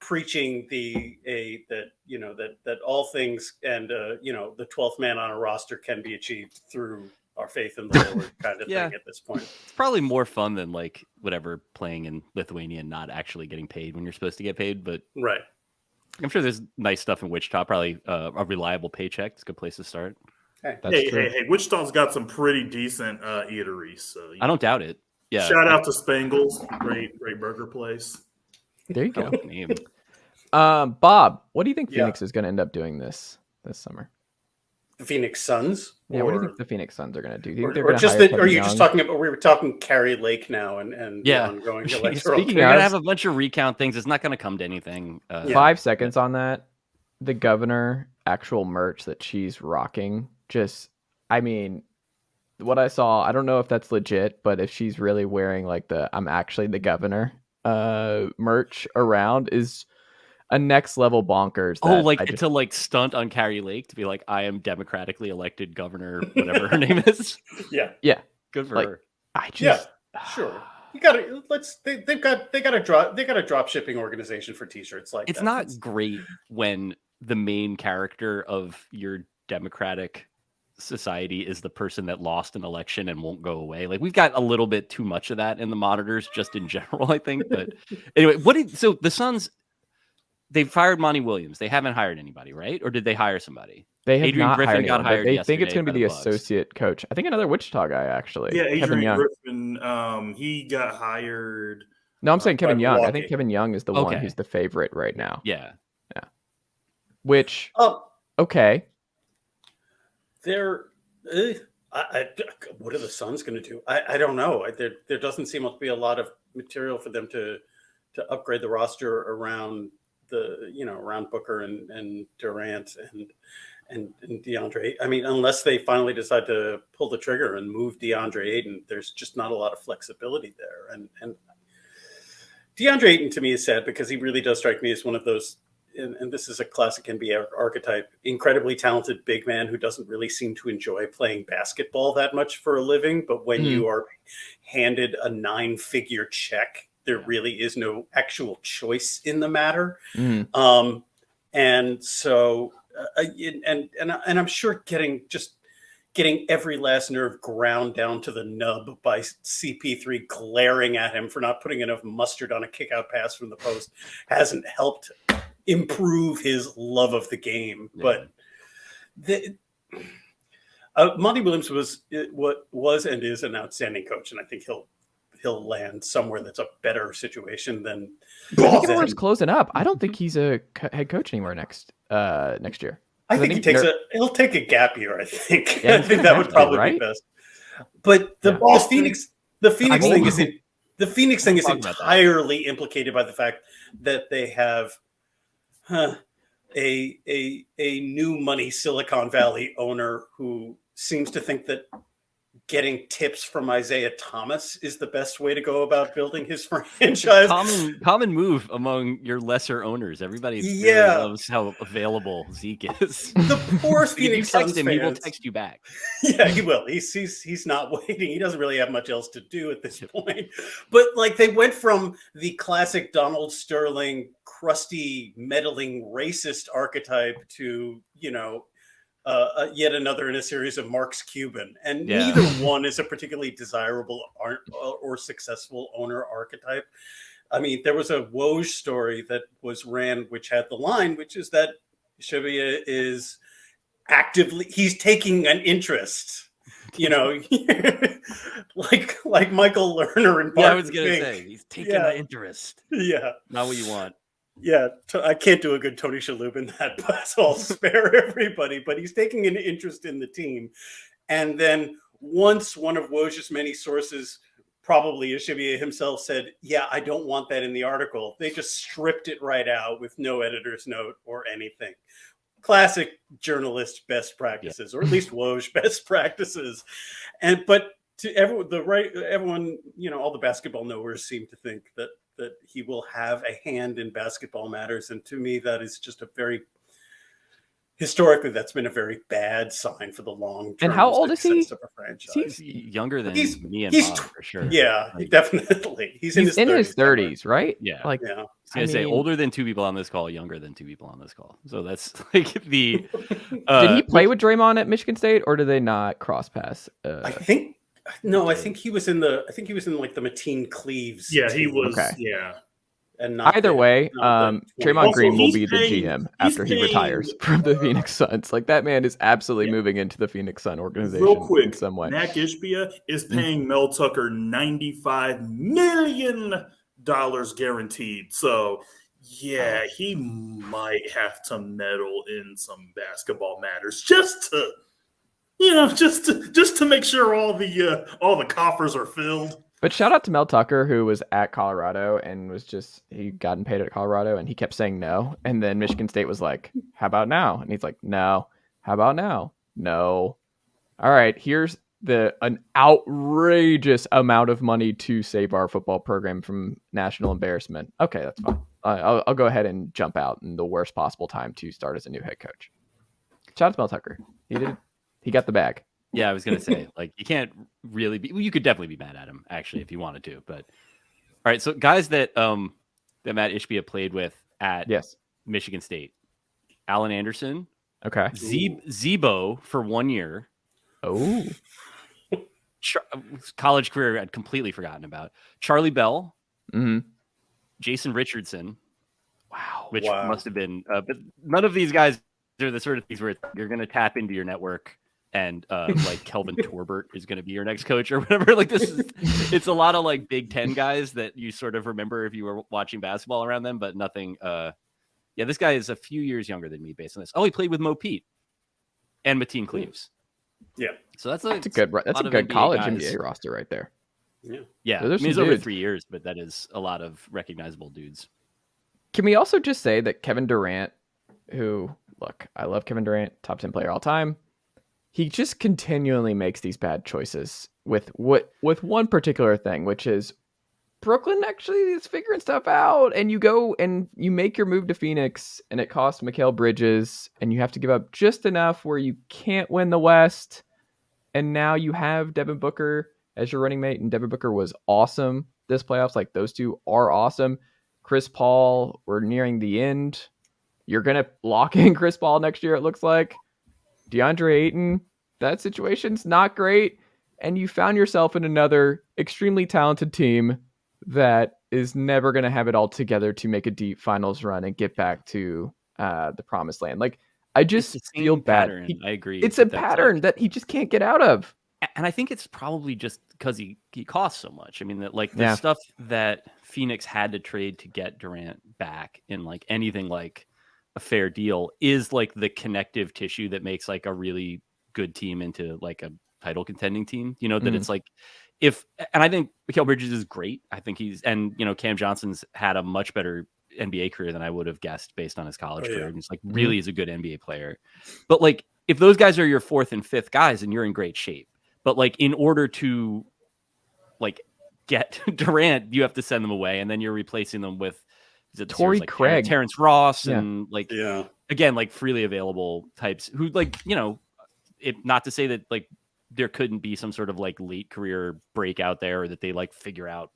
preaching that all things and the 12th man on a roster can be achieved through our faith in the Lord kind of thing at this point. It's probably more fun than like whatever playing in Lithuania and not actually getting paid when you're supposed to get paid, but right. I'm sure there's nice stuff in Wichita, probably a reliable paycheck. It's a good place to start. Hey, Wichita's got some pretty decent eateries. So I don't doubt it. Yeah. Shout out to Spangles, great burger place. There you go. Bob, what do you think Phoenix is going to end up doing this summer? The Phoenix Suns? Yeah, what do you think the Phoenix Suns are going to do? Do you think are you just talking about? We were talking Carrie Lake now and ongoing electoral. Speaking, you're going to have a bunch of recount things. It's not going to come to anything. 5 seconds on that. The governor actual merch that she's rocking. What I saw, I don't know if that's legit, but if she's really wearing like the "I'm actually the governor" merch around is a next level bonkers. To stunt on Carrie Lake to be like, I am democratically elected governor, whatever her name is. Yeah. Good for her. Sure. You got to they've got a drop shipping organization for t-shirts like it's not great when the main character of your democratic society is the person that lost an election and won't go away. Like we've got a little bit too much of that in the monitors just in general, I think. But anyway, so the Suns, they fired Monty Williams. They haven't hired anybody, right? Or did they hire somebody? They have Adrian not Griffin hired got anyone, hired. They think it's going to be the associate coach. I think another Wichita guy actually. Yeah, Adrian Griffin. He got hired. No, I'm saying Kevin Young. I think Kevin Young is the one who's the favorite right now. Yeah. Which okay. They're what are the Suns going to do? I don't know. There doesn't seem to be a lot of material for them to upgrade the roster around around Booker and Durant and DeAndre. I mean, unless they finally decide to pull the trigger and move DeAndre Ayton, there's just not a lot of flexibility there. And DeAndre Ayton to me is sad because he really does strike me as one of those, and this is a classic NBA archetype, incredibly talented big man who doesn't really seem to enjoy playing basketball that much for a living. But when you are handed a 9-figure check, there really is no actual choice in the matter. And so, and I'm sure getting every last nerve ground down to the nub by CP3 glaring at him for not putting enough mustard on a kick-out pass from the post hasn't helped improve his love of the game. Yeah. But Monty Williams was and is an outstanding coach, and I think he'll land somewhere that's a better situation than. I think everyone's closing up. I don't think he's a head coach anywhere next year. I think he'll take a gap year. I think. Yeah, I think that would probably be best. But the Phoenix thing is entirely implicated by the fact that they have a new money Silicon Valley owner who seems to think that getting tips from Isaiah Thomas is the best way to go about building his franchise. Common move among your lesser owners. Everybody really loves how available Zeke is. The poor Phoenix Suns fans. He will text you back. Yeah, he will. He's not waiting. He doesn't really have much else to do at this point. But like they went from the classic Donald Sterling, crusty, meddling, racist archetype to, yet another in a series of Marks Cuban, and neither one is a particularly desirable or successful owner archetype. I mean, there was a Woj story that was ran, which had the line, which is that Shibia is he's taking an interest, like Michael Lerner and I was gonna say he's taking an interest. Yeah, not what you want. Yeah, I can't do a good Tony Shalhoub in that, so I'll spare everybody. But he's taking an interest in the team. And then once one of Woj's many sources, probably Ishibia himself, said, yeah, I don't want that in the article, they just stripped it right out with no editor's note or anything. Classic journalist best practices, or at least Woj best practices. But to everyone, all the basketball knowers seem to think that he will have a hand in basketball matters. And to me, that is just historically, that's been a very bad sign for the long term. And how old is he? Of a franchise. He's younger than me and Bob, for sure. Yeah, definitely. He's in his 30s, right? Yeah. I was going to say older than two people on this call, younger than two people on this call. So that's like the... Did he play with Draymond at Michigan State, or did they not cross pass? I think he was in like the Mateen Cleaves. Yeah, he was. Okay. Yeah. And either way, Draymond Green will be the GM after he retires from the Phoenix Suns. Like, that man is absolutely moving into the Phoenix Sun organization real quick, in some way. Mac Ishbia is paying Mel Tucker $95 million guaranteed. So, yeah, he might have to meddle in some basketball matters just to make sure all the coffers are filled. But shout out to Mel Tucker, who was at Colorado and he gotten paid at Colorado, and he kept saying no. And then Michigan State was like, how about now? And he's like, no. How about now? No. All right, here's an outrageous amount of money to save our football program from national embarrassment. Okay, that's fine. I'll go ahead and jump out in the worst possible time to start as a new head coach. Shout out to Mel Tucker. He got the bag. Yeah, I was going to say, like, you can't really be... Well, you could definitely be mad at him, actually, if you wanted to. But, all right, so guys that Matt Ishbia played with at Michigan State. Alan Anderson. Okay. Zebo for 1 year. Oh. College career I'd completely forgotten about. Charlie Bell. Mm-hmm. Jason Richardson. Wow. Which must have been... but none of these guys are the sort of things where you're going to tap into your network and like Kelvin Torbert is going to be your next coach or whatever. Like, it's a lot of like Big Ten guys that you sort of remember if you were watching basketball around them, but nothing. This guy is a few years younger than me based on this. Oh, he played with Mo Pete and Mateen Cleaves. Yeah. So that's a good college NBA roster right there. Yeah. I mean, it's over 3 years, but that is a lot of recognizable dudes. Can we also just say that Kevin Durant, who, look, I love Kevin Durant, top 10 player all time. He just continually makes these bad choices with one particular thing, which is Brooklyn actually is figuring stuff out, and you go and you make your move to Phoenix, and it costs Mikal Bridges, and you have to give up just enough where you can't win the West, and now you have Devin Booker as your running mate, and Devin Booker was awesome this playoffs. Like, those two are awesome. Chris Paul, we're nearing the end. You're going to lock in Chris Paul next year, it looks like. DeAndre Ayton, that situation's not great, and you found yourself in another extremely talented team that is never going to have it all together to make a deep finals run and get back to the promised land. Like, I just feel bad. I agree. It's a pattern that he just can't get out of. And I think it's probably just because he costs so much. I mean, that like the stuff that Phoenix had to trade to get Durant back in like anything like a fair deal is like the connective tissue that makes like a really good team into like a title contending team. You know, that it's like and I think Mikal Bridges is great. I think Cam Johnson's had a much better NBA career than I would have guessed based on his college career. And he's like really is a good NBA player. But like, if those guys are your fourth and fifth guys, then you're in great shape. But like, in order to like get Durant, you have to send them away, and then you're replacing them with Torrey Craig, Terrence Ross, and again, like freely available types who like, not to say that like there couldn't be some sort of like late career breakout there, or that they like figure out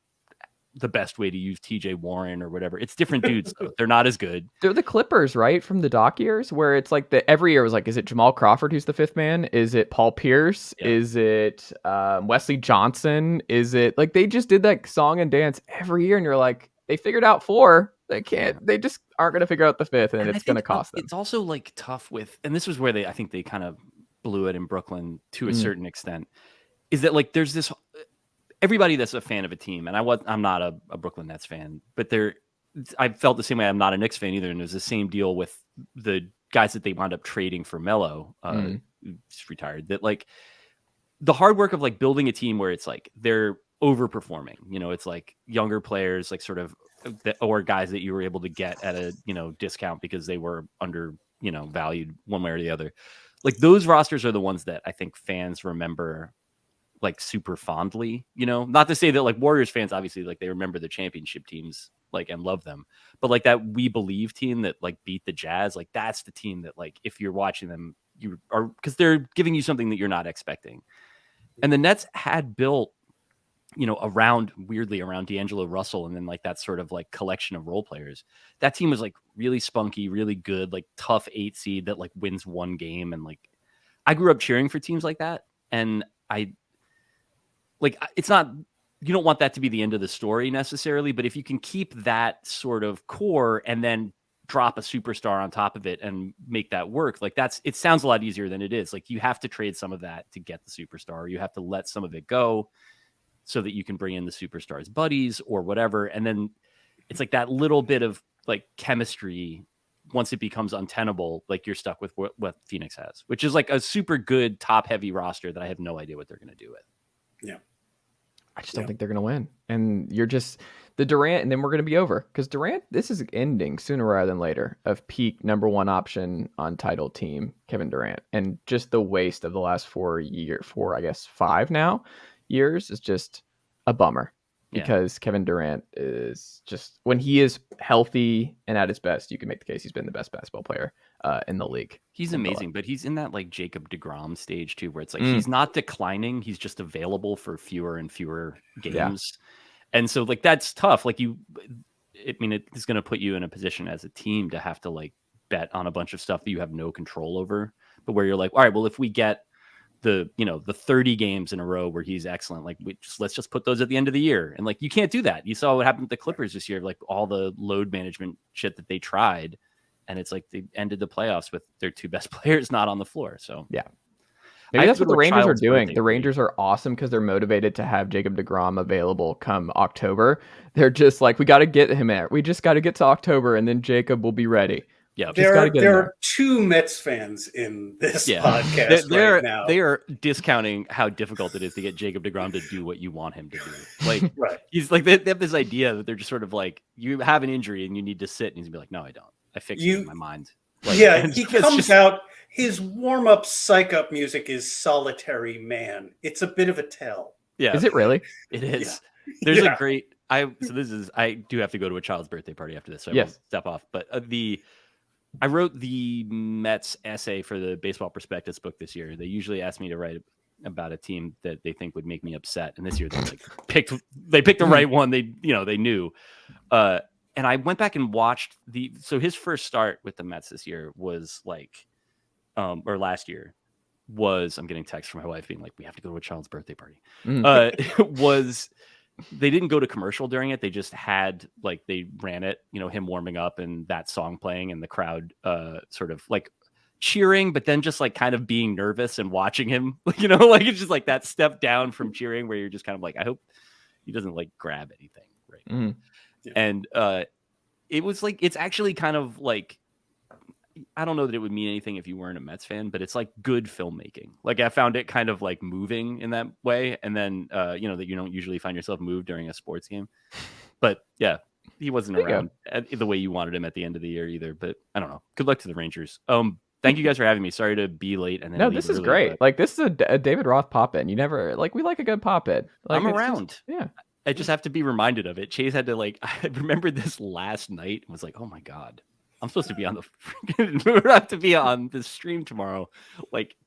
the best way to use TJ Warren or whatever. It's different dudes. They're not as good. They're the Clippers, right? From the Doc years, where it's like every year was like, is it Jamal Crawford who's the fifth man? Is it Paul Pierce? Yeah. Is it Wesley Johnson? Is it like they just did that song and dance every year, and you're like, they figured out four. They can't. They just aren't going to figure out the fifth, and it's going to cost them. It's also like tough with, and this was where I think they kind of blew it in Brooklyn to a certain extent. Is that like there's this. Everybody that's a fan of a team, and I'm not a Brooklyn Nets fan, but I felt the same way. I'm not a Knicks fan either, and it was the same deal with the guys that they wound up trading for Melo, who's retired. That like the hard work of like building a team where it's like they're overperforming. It's like younger players, like sort of, or guys that you were able to get at a discount because they were under valued one way or the other. Like those rosters are the ones that I think fans remember like super fondly, not to say that like Warriors fans, obviously like they remember the championship teams like and love them, but like that We Believe team that like beat the Jazz, like that's the team that like if you're watching them, you are, because they're giving you something that you're not expecting. And the Nets had built, around D'Angelo Russell, and then like that sort of like collection of role players. That team was like really spunky, really good, like tough 8 seed that like wins one game. And like I grew up cheering for teams like that, and it's not, you don't want that to be the end of the story necessarily, but if you can keep that sort of core and then drop a superstar on top of it and make that work, like it sounds a lot easier than it is. Like you have to trade some of that to get the superstar. You have to let some of it go so that you can bring in the superstar's buddies or whatever. And then it's like that little bit of like chemistry. Once it becomes untenable, like you're stuck with what Phoenix has, which is like a super good top heavy roster that I have no idea what they're going to do with. Yeah. I just don't think they're going to win. And you're just the Durant, and then we're going to be over. Because Durant, this is ending sooner rather than later of peak number one option on title team, Kevin Durant. And just the waste of the last 5 now years is just a bummer. Because Kevin Durant is just, when he is healthy and at his best, you can make the case he's been the best basketball player in the league. He's amazing, but he's in that like Jacob deGrom stage too, where it's like he's not declining, he's just available for fewer and fewer games. And so like that's tough. Like it's going to put you in a position as a team to have to like bet on a bunch of stuff that you have no control over, but where you're like, all right, well, if we get the 30 games in a row where he's excellent, like let's just put those at the end of the year. And like you can't do that. You saw what happened with the Clippers this year, like all the load management shit that they tried, and it's like they ended the playoffs with their 2 best players not on the floor. So maybe that's what the Rangers are doing. The Rangers are awesome because they're motivated to have Jacob deGrom available come October. They're just like, we got to get him there. We just got to get to October, and then Jacob will be ready. Yeah, there are 2 Mets fans in this podcast right now. They are discounting how difficult it is to get Jacob deGrom to do what you want him to do. Like, he's like, they have this idea that they're just sort of like, you have an injury and you need to sit, and he's gonna be like, no, I don't. I fixed it in my mind. Like, he comes out. His warm-up psych-up music is Solitary Man. It's a bit of a tell. Yeah, is it really? It is. There's a great. I do have to go to a child's birthday party after this, so I Yes. will step off. But I wrote the Mets essay for the Baseball Prospectus book this year. They usually ask me to write about a team that they think would make me upset, and this year they picked the right one. They knew. And I went back and watched so his first start with the Mets this year was or last year was, I'm getting texts from my wife being like, we have to go to a child's birthday party. Was they didn't go to commercial during it. They just had they ran it, him warming up and that song playing and the crowd sort of cheering, but then just kind of being nervous and watching him, it's just that step down from cheering where you're just kind of I hope he doesn't grab anything. Right. Mm-hmm. Yeah. And it was it's actually kind of I don't know that it would mean anything if you weren't a Mets fan, but it's good filmmaking. I found it kind of moving in that way. And then, that you don't usually find yourself moved during a sports game. But yeah, he wasn't around the way you wanted him at the end of the year either. But I don't know. Good luck to the Rangers. Thank you guys for having me. Sorry to be late. And then no, this is great. This is a David Roth pop in. You never we like a good pop in. I'm around. Yeah. I just have to be reminded of it. Chase had to I remembered this last night and was oh my God. I'm supposed to be on we have to be on this stream tomorrow,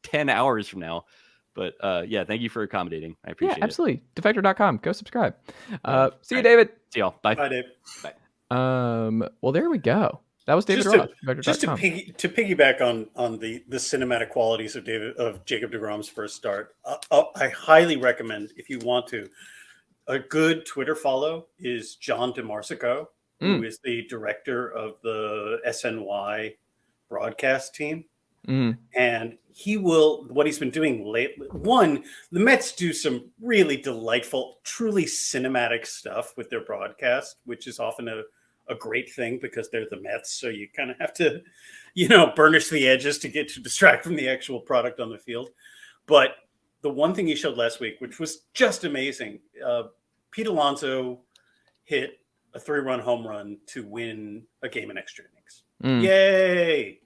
10 hours from now. But yeah, thank you for accommodating. I appreciate it. Absolutely. Defector.com. Go subscribe. See you, David. See y'all. Bye. Bye, Dave. Bye. Well, there we go. That was David Roth. Just to piggyback on the cinematic qualities of Jacob deGrom's first start, I highly recommend, if you want to, a good Twitter follow is John DeMarsico, who is the director of the SNY broadcast team. And what he's been doing lately, the Mets do some really delightful, truly cinematic stuff with their broadcast, which is often a great thing because they're the Mets. So you kind of have to, burnish the edges to distract from the actual product on the field. But the one thing he showed last week, which was just amazing, Pete Alonso hit a 3-run home run to win a game in extra innings. Yay!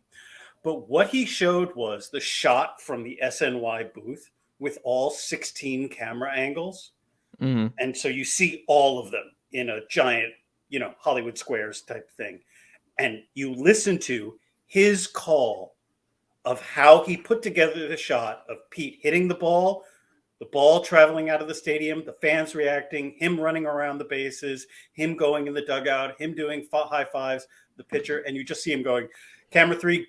But what he showed was the shot from the SNY booth with all 16 camera angles. And so you see all of them in a giant, Hollywood Squares type thing. And you listen to his call of how he put together the shot of Pete hitting the ball traveling out of the stadium, the fans reacting, him running around the bases, him going in the dugout, him doing high fives, the pitcher, and you just see him going, camera three,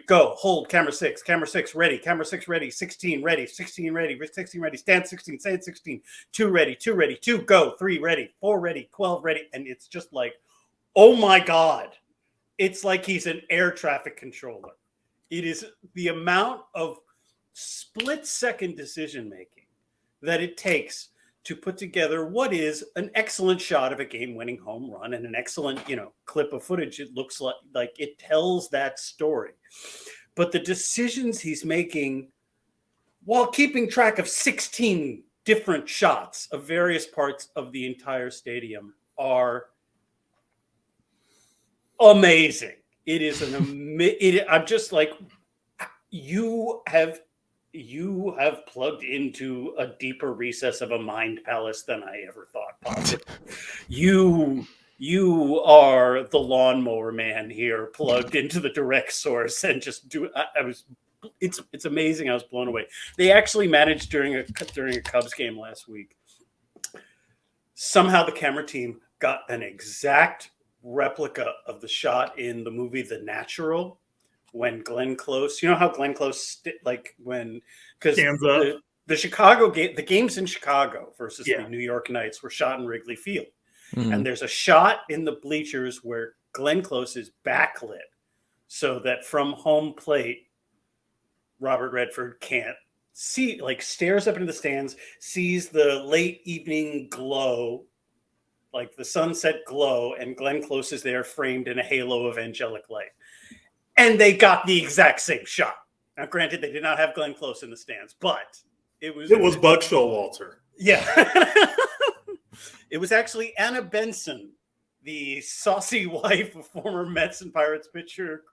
go, hold, camera six, ready, 16 ready, 16 ready, stand 16, 2 ready, 2 go, 3 ready, 4 ready, 12 ready, and it's just oh my God. It's like he's an air traffic controller. It is the amount of split-second decision-making that it takes to put together what is an excellent shot of a game-winning home run and an excellent, clip of footage. It looks like it tells that story. But the decisions he's making while keeping track of 16 different shots of various parts of the entire stadium are amazing. It is I'm just you have plugged into a deeper recess of a mind palace than I ever thought possible. You are the lawnmower man here, plugged into the direct source, and just do. It's amazing. I was blown away. They actually managed during a Cubs game last week. Somehow the camera team got an exact replica of the shot in the movie The Natural. When Glenn Close, how Glenn Close, because the Chicago game, the games in Chicago versus the New York Knights were shot in Wrigley Field. And there's a shot in the bleachers where Glenn Close is backlit so that from home plate, Robert Redford can't see, stares up into the stands, sees the late evening glow, the sunset glow, and Glenn Close is there framed in a halo of angelic light. And they got the exact same shot. Now, granted, they did not have Glenn Close in the stands, but it was Bud Showalter. Yeah. It was actually Anna Benson, the saucy wife of former Mets and Pirates pitcher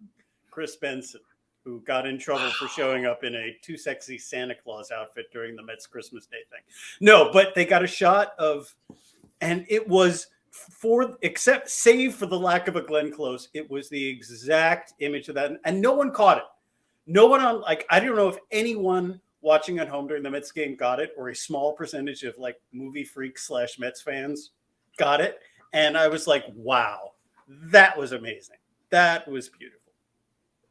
Chris Benson, who got in trouble for showing up in a too sexy Santa Claus outfit during the Mets Christmas Day thing. No, but they got a shot of, And it was save for the lack of a Glenn Close, it was the exact image of that. And no one caught it. No one I don't know if anyone watching at home during the Mets game got it, or a small percentage of like movie freaks / Mets fans got it. And I was like, wow, that was amazing. That was beautiful.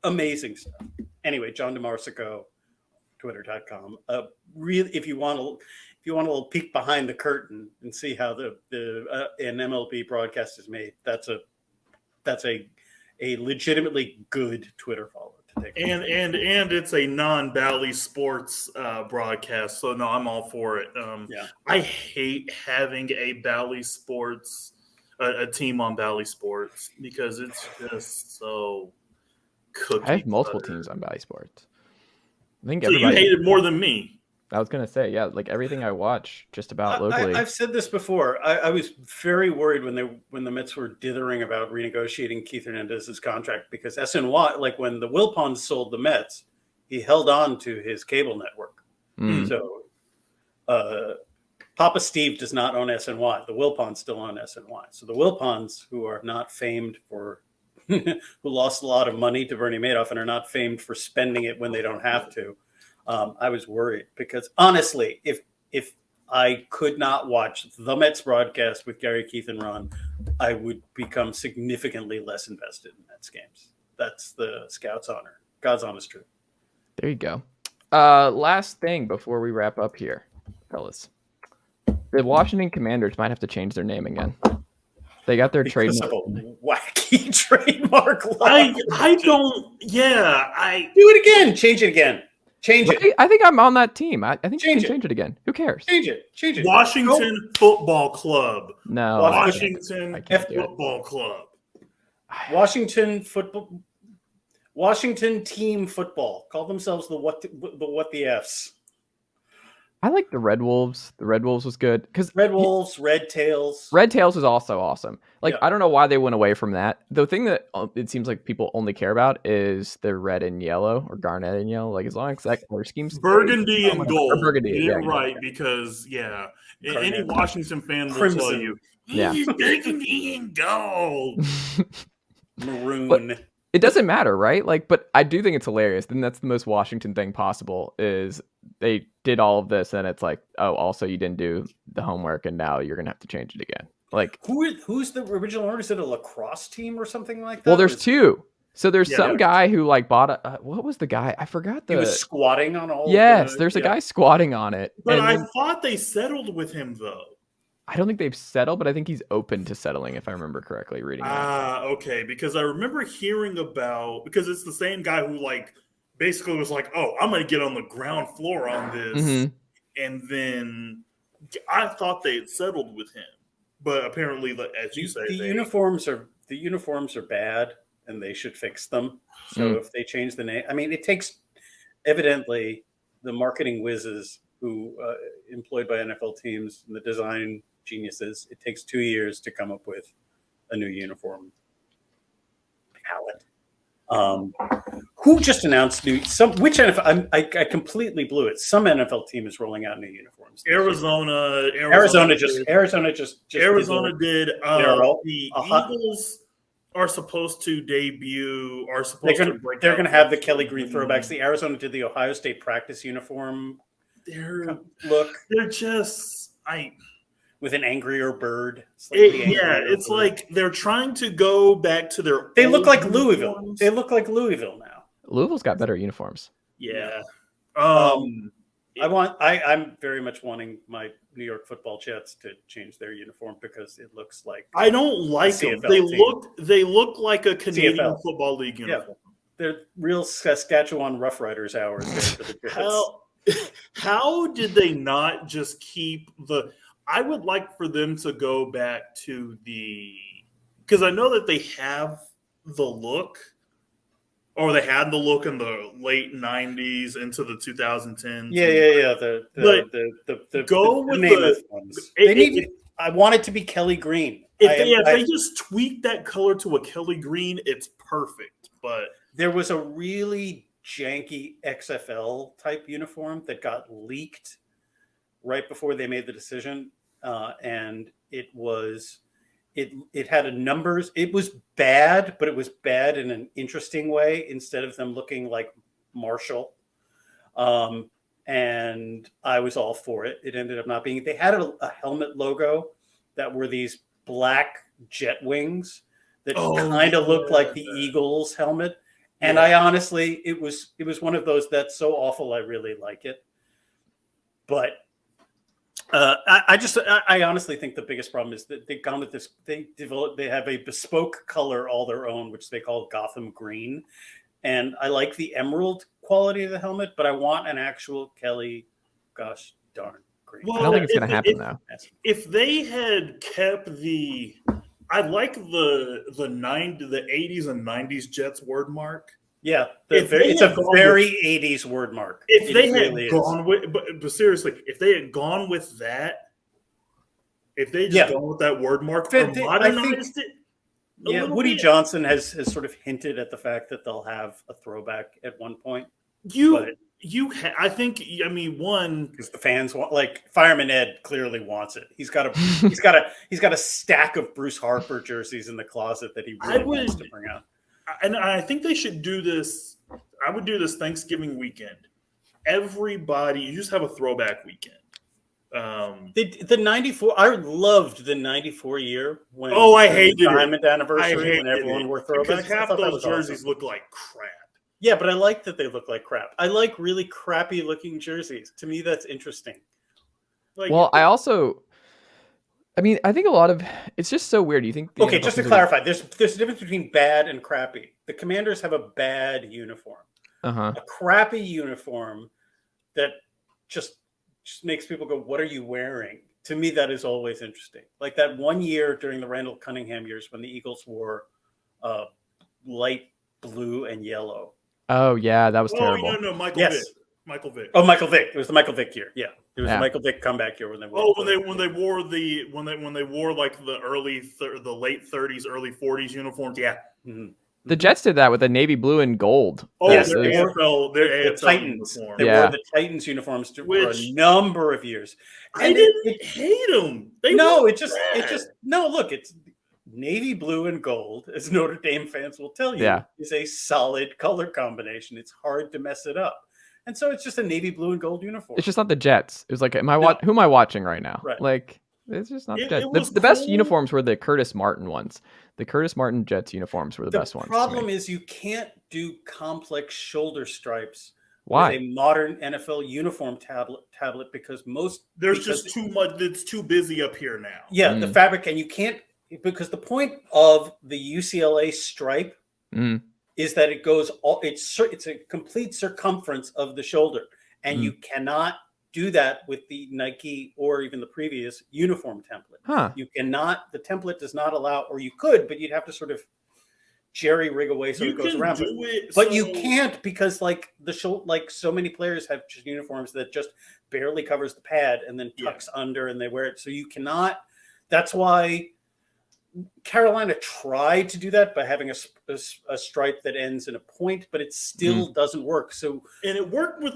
Amazing stuff. Anyway, John DeMarsico, Twitter.com. Really, if you want a little peek behind the curtain and see how an MLB broadcast is made, that's a legitimately good Twitter follow to take. And it's a non-Bally Sports broadcast, so no, I'm all for it. I hate having a Bally Sports a team on Bally Sports because it's just so cookie. I have multiple teams on Bally Sports. I think so you hate it more than me. I was gonna say, yeah, like everything I watch just about locally. I've said this before. I was very worried when the Mets were dithering about renegotiating Keith Hernandez's contract, because SNY, like when the Wilpons sold the Mets, he held on to his cable network. So Papa Steve does not own SNY. The Wilpons still own SNY. So the Wilpons, who are not famed for who lost a lot of money to Bernie Madoff and are not famed for spending it when they don't have to. I was worried because honestly, if I could not watch the Mets broadcast with Gary, Keith, and Ron, I would become significantly less invested in Mets games. That's the Scouts' honor. God's honest truth. There you go. Last thing before we wrap up here, fellas. The Washington Commanders might have to change their name again. They got their trademark. Wacky trademark law. I don't. Yeah, do it again. Change it again. Change it. I think I'm on that team. I think you can Change it. change it again. Who cares? Change it. Washington Football Club. No. Washington Football Club. Washington Team Football. Call themselves the what the Fs. I like the Red Wolves. The Red Wolves was good because Red Wolves, Red Tails. Red Tails is also awesome. Like, Yeah. I don't know why they went away from that. The thing that it seems like people only care about is the red and yellow, or garnet and yellow. Like, as long as that color scheme, Burgundy and gold. Burgundy, You're yeah, right, yeah. because Garnet. any Washington fan will Crimson. tell you, Yeah. burgundy and gold. Maroon. But it doesn't matter, right? Like, but I do think it's hilarious. Then that's the most Washington thing possible. Is they did all of this, and it's like, oh, also you didn't do the homework, and now you're gonna have to change it again. Like, who's the original owner? Is it a lacrosse team or something like that? well, there's two. So there's some Yeah. guy who like bought a what was the guy? I forgot He the. was squatting on all. Yes, there's a guy squatting on it. But and I then- thought they settled with him, though. I don't think they've settled, but I think he's open to settling, if I remember correctly reading that. Okay, because I remember hearing about, because it's the same guy who like basically was like, oh, I'm going to get on the ground floor on this. Mhm. And then I thought they had settled with him. But apparently, as you say, the uniforms are bad, and they should fix them. So if they change the name, I mean, it takes evidently the marketing whizzes who employed by NFL teams and the design geniuses. It takes 2 years to come up with a new uniform palette. Who just announced which NFL? I completely blew it. Some NFL team is rolling out new uniforms. Arizona just did. The hot- Eagles are supposed to debut. They're going to have the Kelly Green throwbacks. The Arizona did the Ohio State practice uniform look. They're just with an angrier bird. It's like they're trying to go back to their. They look like Louisville. uniforms. They look like Louisville now. Louisville's got better uniforms. Yeah. I'm very much wanting my New York Football Jets to change their uniform because it looks like I don't like them. They look like a Canadian CFL. Football League uniform. they're real Saskatchewan Rough Riders hours there for the Jets. How did they not just keep the? I would like for them to go back to because I know that they have the look, or they had the look in the late '90s into the 2010s. Yeah. I want it to be Kelly Green. If they just tweak that color to a Kelly Green, it's perfect. But there was a really janky XFL type uniform that got leaked right before they made the decision. and it had a numbers. It was bad, but it was bad in an interesting way. Instead of them looking like Marshall, and I was all for it. It ended up not being. They had a helmet logo that were these black jet wings that kind of looked like the Eagles helmet. And I honestly, it was one of those that's so awful I really like it. But I honestly think the biggest problem is that they've gone with this. They have a bespoke color all their own, which they call Gotham Green. And I like the emerald quality of the helmet, but I want an actual Kelly, gosh darn green. Well, I don't think it's going to happen though. If they had kept I like the 80s and 90s Jets word mark. Yeah, it's a very 80s word mark. If they had gone with, but seriously, if they had gone with that, if they just gone with that word mark, modernized it. Yeah, Woody Johnson has sort of hinted at the fact that they'll have a throwback at one point. I think one because the fans want, like, Fireman Ed clearly wants it. He's got a stack of Bruce Harper jerseys in the closet that he really wants to bring out. And I think they should do this. I would do this Thanksgiving weekend. Everybody, you just have a throwback weekend. The 94, I loved the 94 year when I hated the Diamond anniversary when everyone wore throwbacks. Because half those jerseys look like crap. Yeah, but I like that they look like crap. I like really crappy looking jerseys. To me, that's interesting. I think a lot of it's just so weird. You think? Okay, just to clarify, there's a difference between bad and crappy. The Commanders have a bad uniform, a crappy uniform that just makes people go, "What are you wearing?" To me, that is always interesting. Like that one year during the Randall Cunningham years when the Eagles wore light blue and yellow. Oh yeah, that was terrible. No, Michael Vick. Oh, Michael Vick. It was the Michael Vick year. Yeah, it was the Michael Vick comeback year when they wore. When they wore like the late 30s, early 40s uniforms. Yeah. Mm-hmm. The Jets did that with the navy blue and gold. Yes, their the Titans. Uniform. They wore the Titans uniforms for a number of years. And I didn't hate them. It's navy blue and gold, as Notre Dame fans will tell you, is a solid color combination. It's hard to mess it up. And so it's just a navy blue and gold uniform. It's just not the Jets. It was like, who am I watching right now? Right. Like, it's just not the Jets. The best uniforms were the Curtis Martin ones. The Curtis Martin Jets uniforms were the best ones. The problem is you can't do complex shoulder stripes. Why? With a modern NFL uniform tablet because just too much. It's too busy up here now. Yeah, the fabric, and you can't, because the point of the UCLA stripe is that it goes it's a complete circumference of the shoulder, and you cannot do that with the Nike or even the previous uniform template. You cannot. The template does not allow, or you could, but you'd have to sort of jerry rig away so it goes around. But you can't, because so many players have just uniforms that just barely covers the pad and then tucks under, and they wear it. So you cannot. That's why Carolina tried to do that by having a stripe that ends in a point, but it still doesn't work. So, and it worked with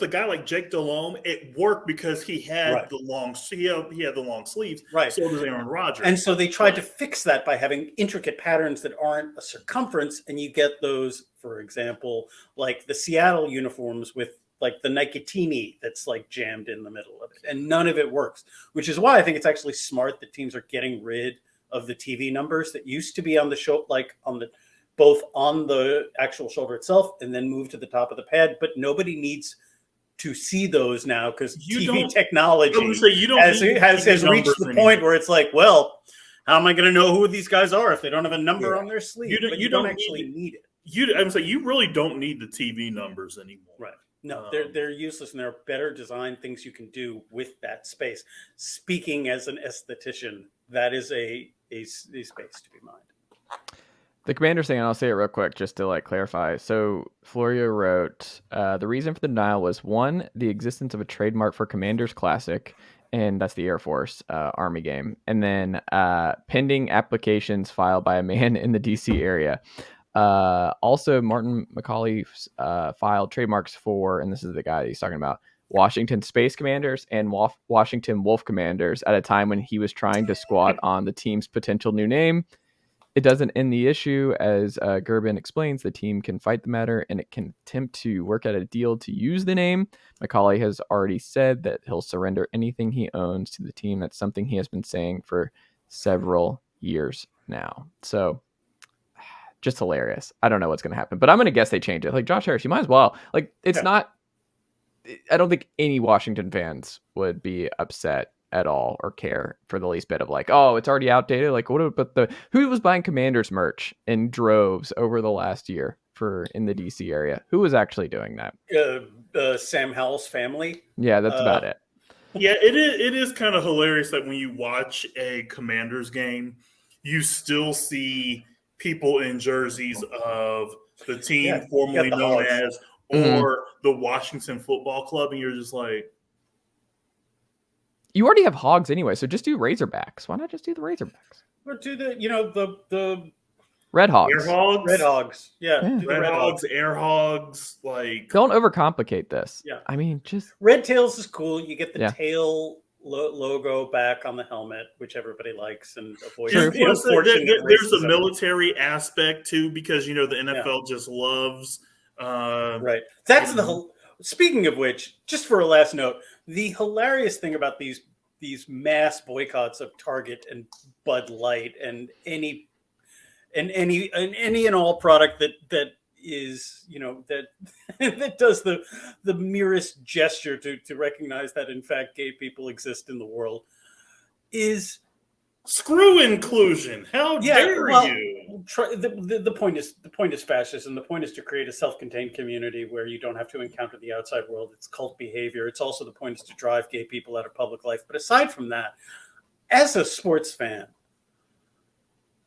a guy like Jake Delhomme. It worked because he had the long sleeves. Right. So does Aaron Rodgers. And so they tried to fix that by having intricate patterns that aren't a circumference, and you get those, for example, like the Seattle uniforms with like the Nicotini that's like jammed in the middle of it, and none of it works. Which is why I think it's actually smart that teams are getting rid of the TV numbers that used to be on the show, like both on the actual shoulder itself and then move to the top of the pad. But nobody needs to see those now because TV technology has reached the point where it's like, well, how am I going to know who these guys are if they don't have a number on their sleeve? You don't actually need it. You really don't need the TV numbers anymore. Right. No, they're useless, and there are better design things you can do with that space. Speaking as an esthetician, that is a space to be mined. The Commanders thing, and I'll say it real quick just to clarify. So Florio wrote, the reason for the denial was 1, the existence of a trademark for Commanders Classic, and that's the Air Force Army game, and then pending applications filed by a man in the DC area. Also, Martin McCauley filed trademarks for, and this is the guy he's talking about, Washington Space Commanders and Washington Wolf Commanders at a time when he was trying to squat on the team's potential new name. It doesn't end the issue. As Gerben explains, the team can fight the matter and it can attempt to work out a deal to use the name. Macaulay has already said that he'll surrender anything he owns to the team. That's something he has been saying for several years now. So just hilarious. I don't know what's going to happen, but I'm going to guess they change it. Like Josh Harris, you might as well. Like it's not, I don't think any Washington fans would be upset at all or care for the least bit of like, oh, it's already outdated. Like what about who was buying Commanders merch in droves over the last year in the DC area? Who was actually doing that? Sam Howell's family. Yeah, that's about it. Yeah, it is kind of hilarious that when you watch a Commanders game, you still see people in jerseys of the team formerly known as or the Washington Football Club, and you're just like, you already have Hogs anyway, so just do Razorbacks. Why not just do the Razorbacks? Or do the Red Hogs. Air Hogs. Red Hogs. Yeah. Red Hogs, Air Hogs. Like, don't overcomplicate this. Yeah. I mean, just Red Tails is cool. You get the tail logo back on the helmet, which everybody likes, and avoid. There's a military aspect too, because the NFL just loves. Right. That's the whole. Speaking of which, just for a last note, the hilarious thing about these mass boycotts of Target and Bud Light and any and all product that is that does the merest gesture to recognize that in fact gay people exist in the world is screw inclusion. How dare you? The point is fascism. The point is to create a self-contained community where you don't have to encounter the outside world. It's cult behavior. It's also the point is to drive gay people out of public life. But aside from that, as a sports fan,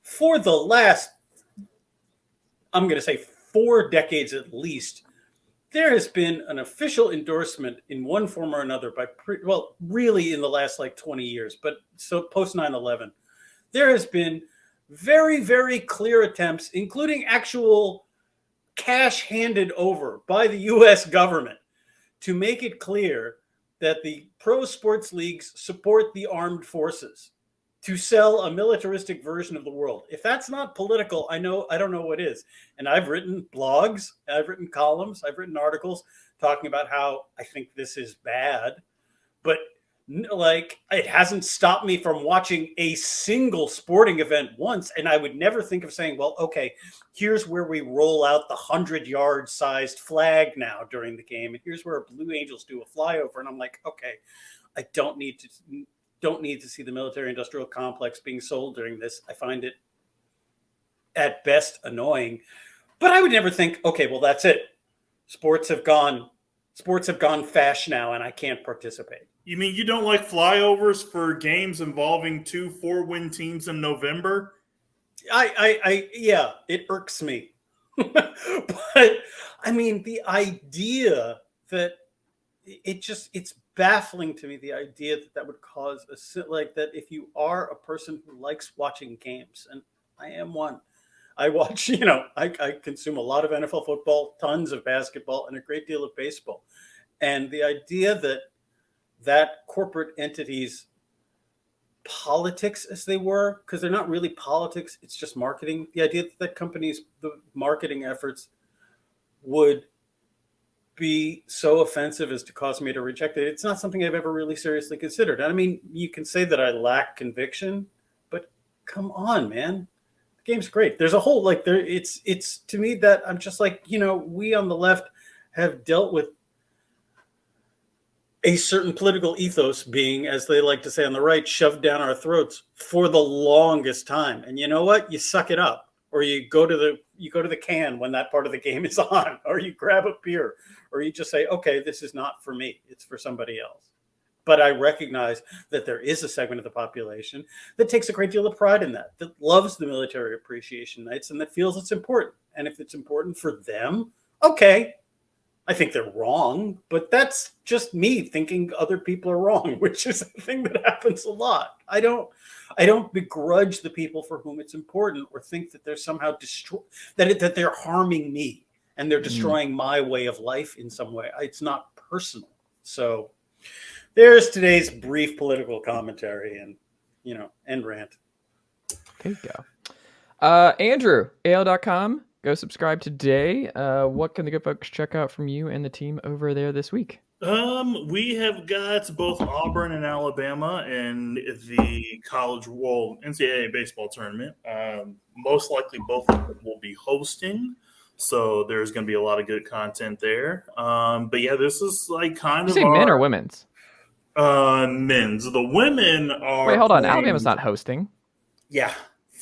for the last, I'm going to say 4 decades at least, there has been an official endorsement in one form or another really in the last 20 years, but so post 9/11, there has been very, very clear attempts, including actual cash handed over by the U.S. government to make it clear that the pro sports leagues support the armed forces, to sell a militaristic version of the world. If that's not political, I don't know what is. And I've written blogs, I've written columns, I've written articles talking about how I think this is bad, but it hasn't stopped me from watching a single sporting event once. And I would never think of saying, well, okay, here's where we roll out the 100-yard sized flag now during the game. And here's where Blue Angels do a flyover. And I'm like, okay, I don't need to see the military-industrial complex being sold during this. I find it at best annoying, but I would never think, okay, well, that's it. Sports have gone fash now, and I can't participate. You mean you don't like flyovers for games involving 2 4-win teams in November? Yeah, it irks me. But I mean, the idea that it's baffling to me, the idea that would cause that if you are a person who likes watching games, and I am one, I watch, I consume a lot of NFL football, tons of basketball, and a great deal of baseball. And the idea that corporate entities politics as they were, because they're not really politics, it's just marketing. The idea that companies, the marketing efforts would be so offensive as to cause me to reject it. It's not something I've ever really seriously considered. I mean, you can say that I lack conviction, but come on, man. The game's great. There's a whole, it's to me that I'm just we on the left have dealt with a certain political ethos being, as they like to say on the right, shoved down our throats for the longest time. And you know what? You suck it up, or you go to the can when that part of the game is on, or you grab a beer, or you just say, okay, this is not for me. It's for somebody else. But I recognize that there is a segment of the population that takes a great deal of pride in that loves the military appreciation nights, and that feels it's important. And if it's important for them, okay, I think they're wrong, but that's just me thinking other people are wrong, which is a thing that happens a lot. I don't begrudge the people for whom it's important, or think that they're somehow that they're harming me and they're destroying my way of life in some way. It's not personal. So there's today's brief political commentary and, and rant. There you go. Andrew, AL.com. Go subscribe today. What can the good folks check out from you and the team over there this week? We have got both Auburn and Alabama in the NCAA baseball tournament. Most likely both of them will be hosting. So there's going to be a lot of good content there. But yeah, this is like kind of men or women's? Men's. The women are. Wait, hold on. Alabama's not hosting. Yeah.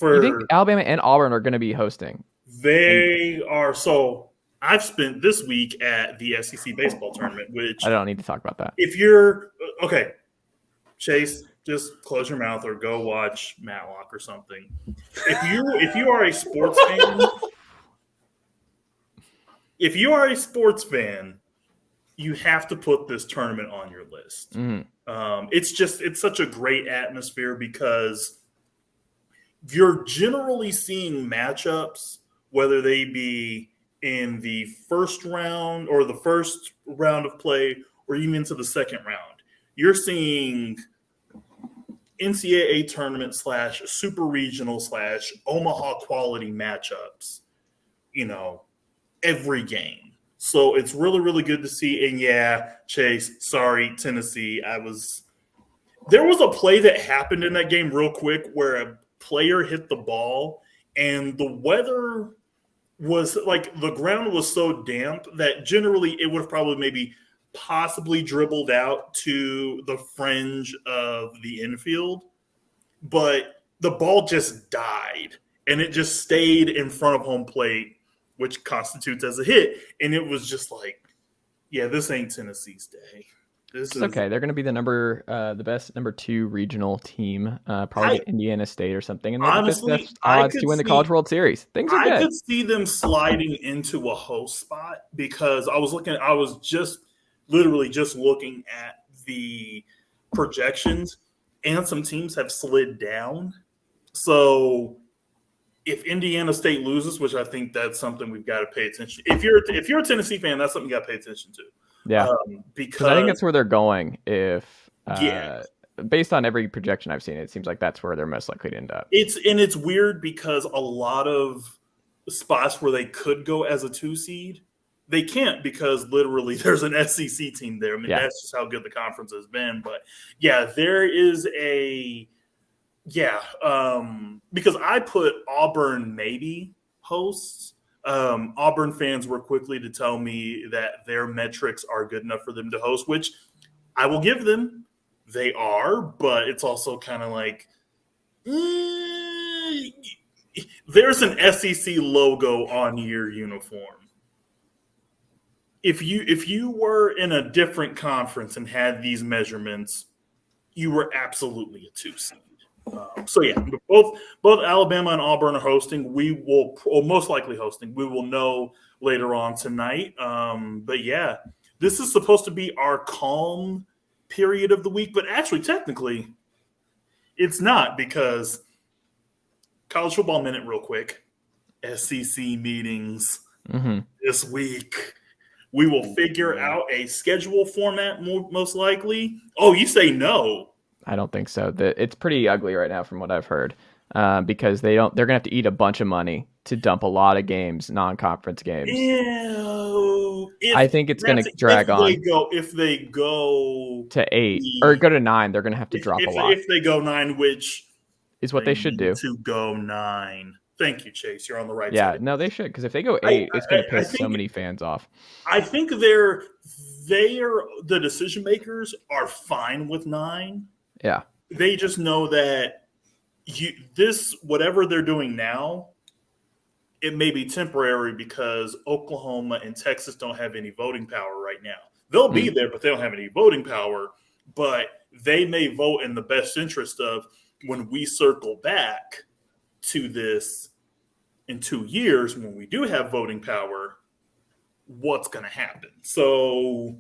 You think Alabama and Auburn are going to be hosting? They are. So I've spent this week at the SEC baseball tournament, which I don't need to talk about that. If you're okay, Chase, just close your mouth or go watch Matlock or something. If you are a sports fan, you have to put this tournament on your list. Mm-hmm. It's such a great atmosphere because you're generally seeing matchups, whether they be in the first round or the first round of play or even into the second round. You're seeing NCAA tournament / super regional / Omaha quality matchups, every game. So it's really, really good to see. And yeah, Chase, sorry, Tennessee. There was a play that happened in that game real quick where a player hit the ball and the weather was like the ground was so damp that generally it would have probably maybe possibly dribbled out to the fringe of the infield, but the ball just died and it just stayed in front of home plate, which constitutes as a hit. And it was just like, yeah, this ain't Tennessee's day. It's okay. They're going to be the best number 2 regional team, probably Indiana State or something. And honestly, that's odds to win the College World Series. Things are good. I could see them sliding into a host spot because I was just literally just looking at the projections and some teams have slid down. So if Indiana State loses, which I think that's something we've got to pay attention. If you're a Tennessee fan, that's something you got to pay attention to. Yeah, because I think that's where they're going. If based on every projection I've seen, it seems like that's where they're most likely to end up. It's weird because a lot of spots where they could go as a 2 seed, they can't because literally there's an SEC team there. I mean, that's just how good the conference has been. But yeah, there is because I put Auburn maybe hosts. Auburn fans were quickly to tell me that their metrics are good enough for them to host, which I will give them. They are, but it's also kind of like there's an SEC logo on your uniform. If you were in a different conference and had these measurements, you were absolutely a 2 seed. So yeah, both Alabama and Auburn are hosting. We will most likely hosting. We will know later on tonight. But yeah, this is supposed to be our calm period of the week, but actually technically it's not because college football minute real quick, SEC meetings this week. We will figure out a schedule format most likely. Oh, you say no. I don't think so. It's pretty ugly right now from what I've heard because they're going to have to eat a bunch of money to dump a lot of games, non-conference games. Ew. I think it's going to drag on. If they go to 8 or go to 9, they're going to have to drop a lot. If they go 9, which is what they should do. To go 9. Thank you, Chase. You're on the right side. Yeah, no, they should because if they go 8, it's going to piss so many fans off. I think the decision makers are fine with 9. Yeah. They just know that whatever they're doing now, it may be temporary because Oklahoma and Texas don't have any voting power right now. They'll be there, but they don't have any voting power. But they may vote in the best interest of when we circle back to this in 2 years, when we do have voting power, what's going to happen? So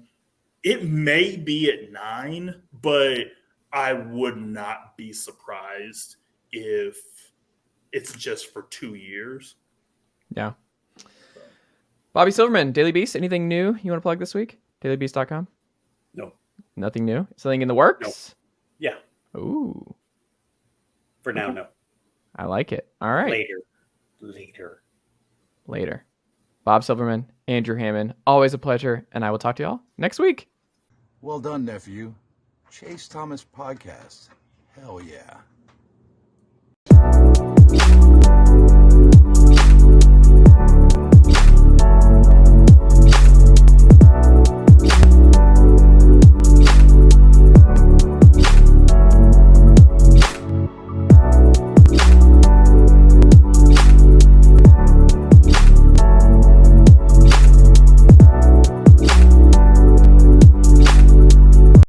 it may be at 9, but I would not be surprised if it's just for 2 years. Yeah. Bobby Silverman, Daily Beast, anything new you want to plug this week? DailyBeast.com? No. Nothing new? Something in the works? Yeah. Ooh. For now, no. I like it. All right. Later. Bob Silverman, Andrew Hammond, always a pleasure, and I will talk to y'all next week. Well done, nephew. Chase Thomas Podcast. Hell yeah.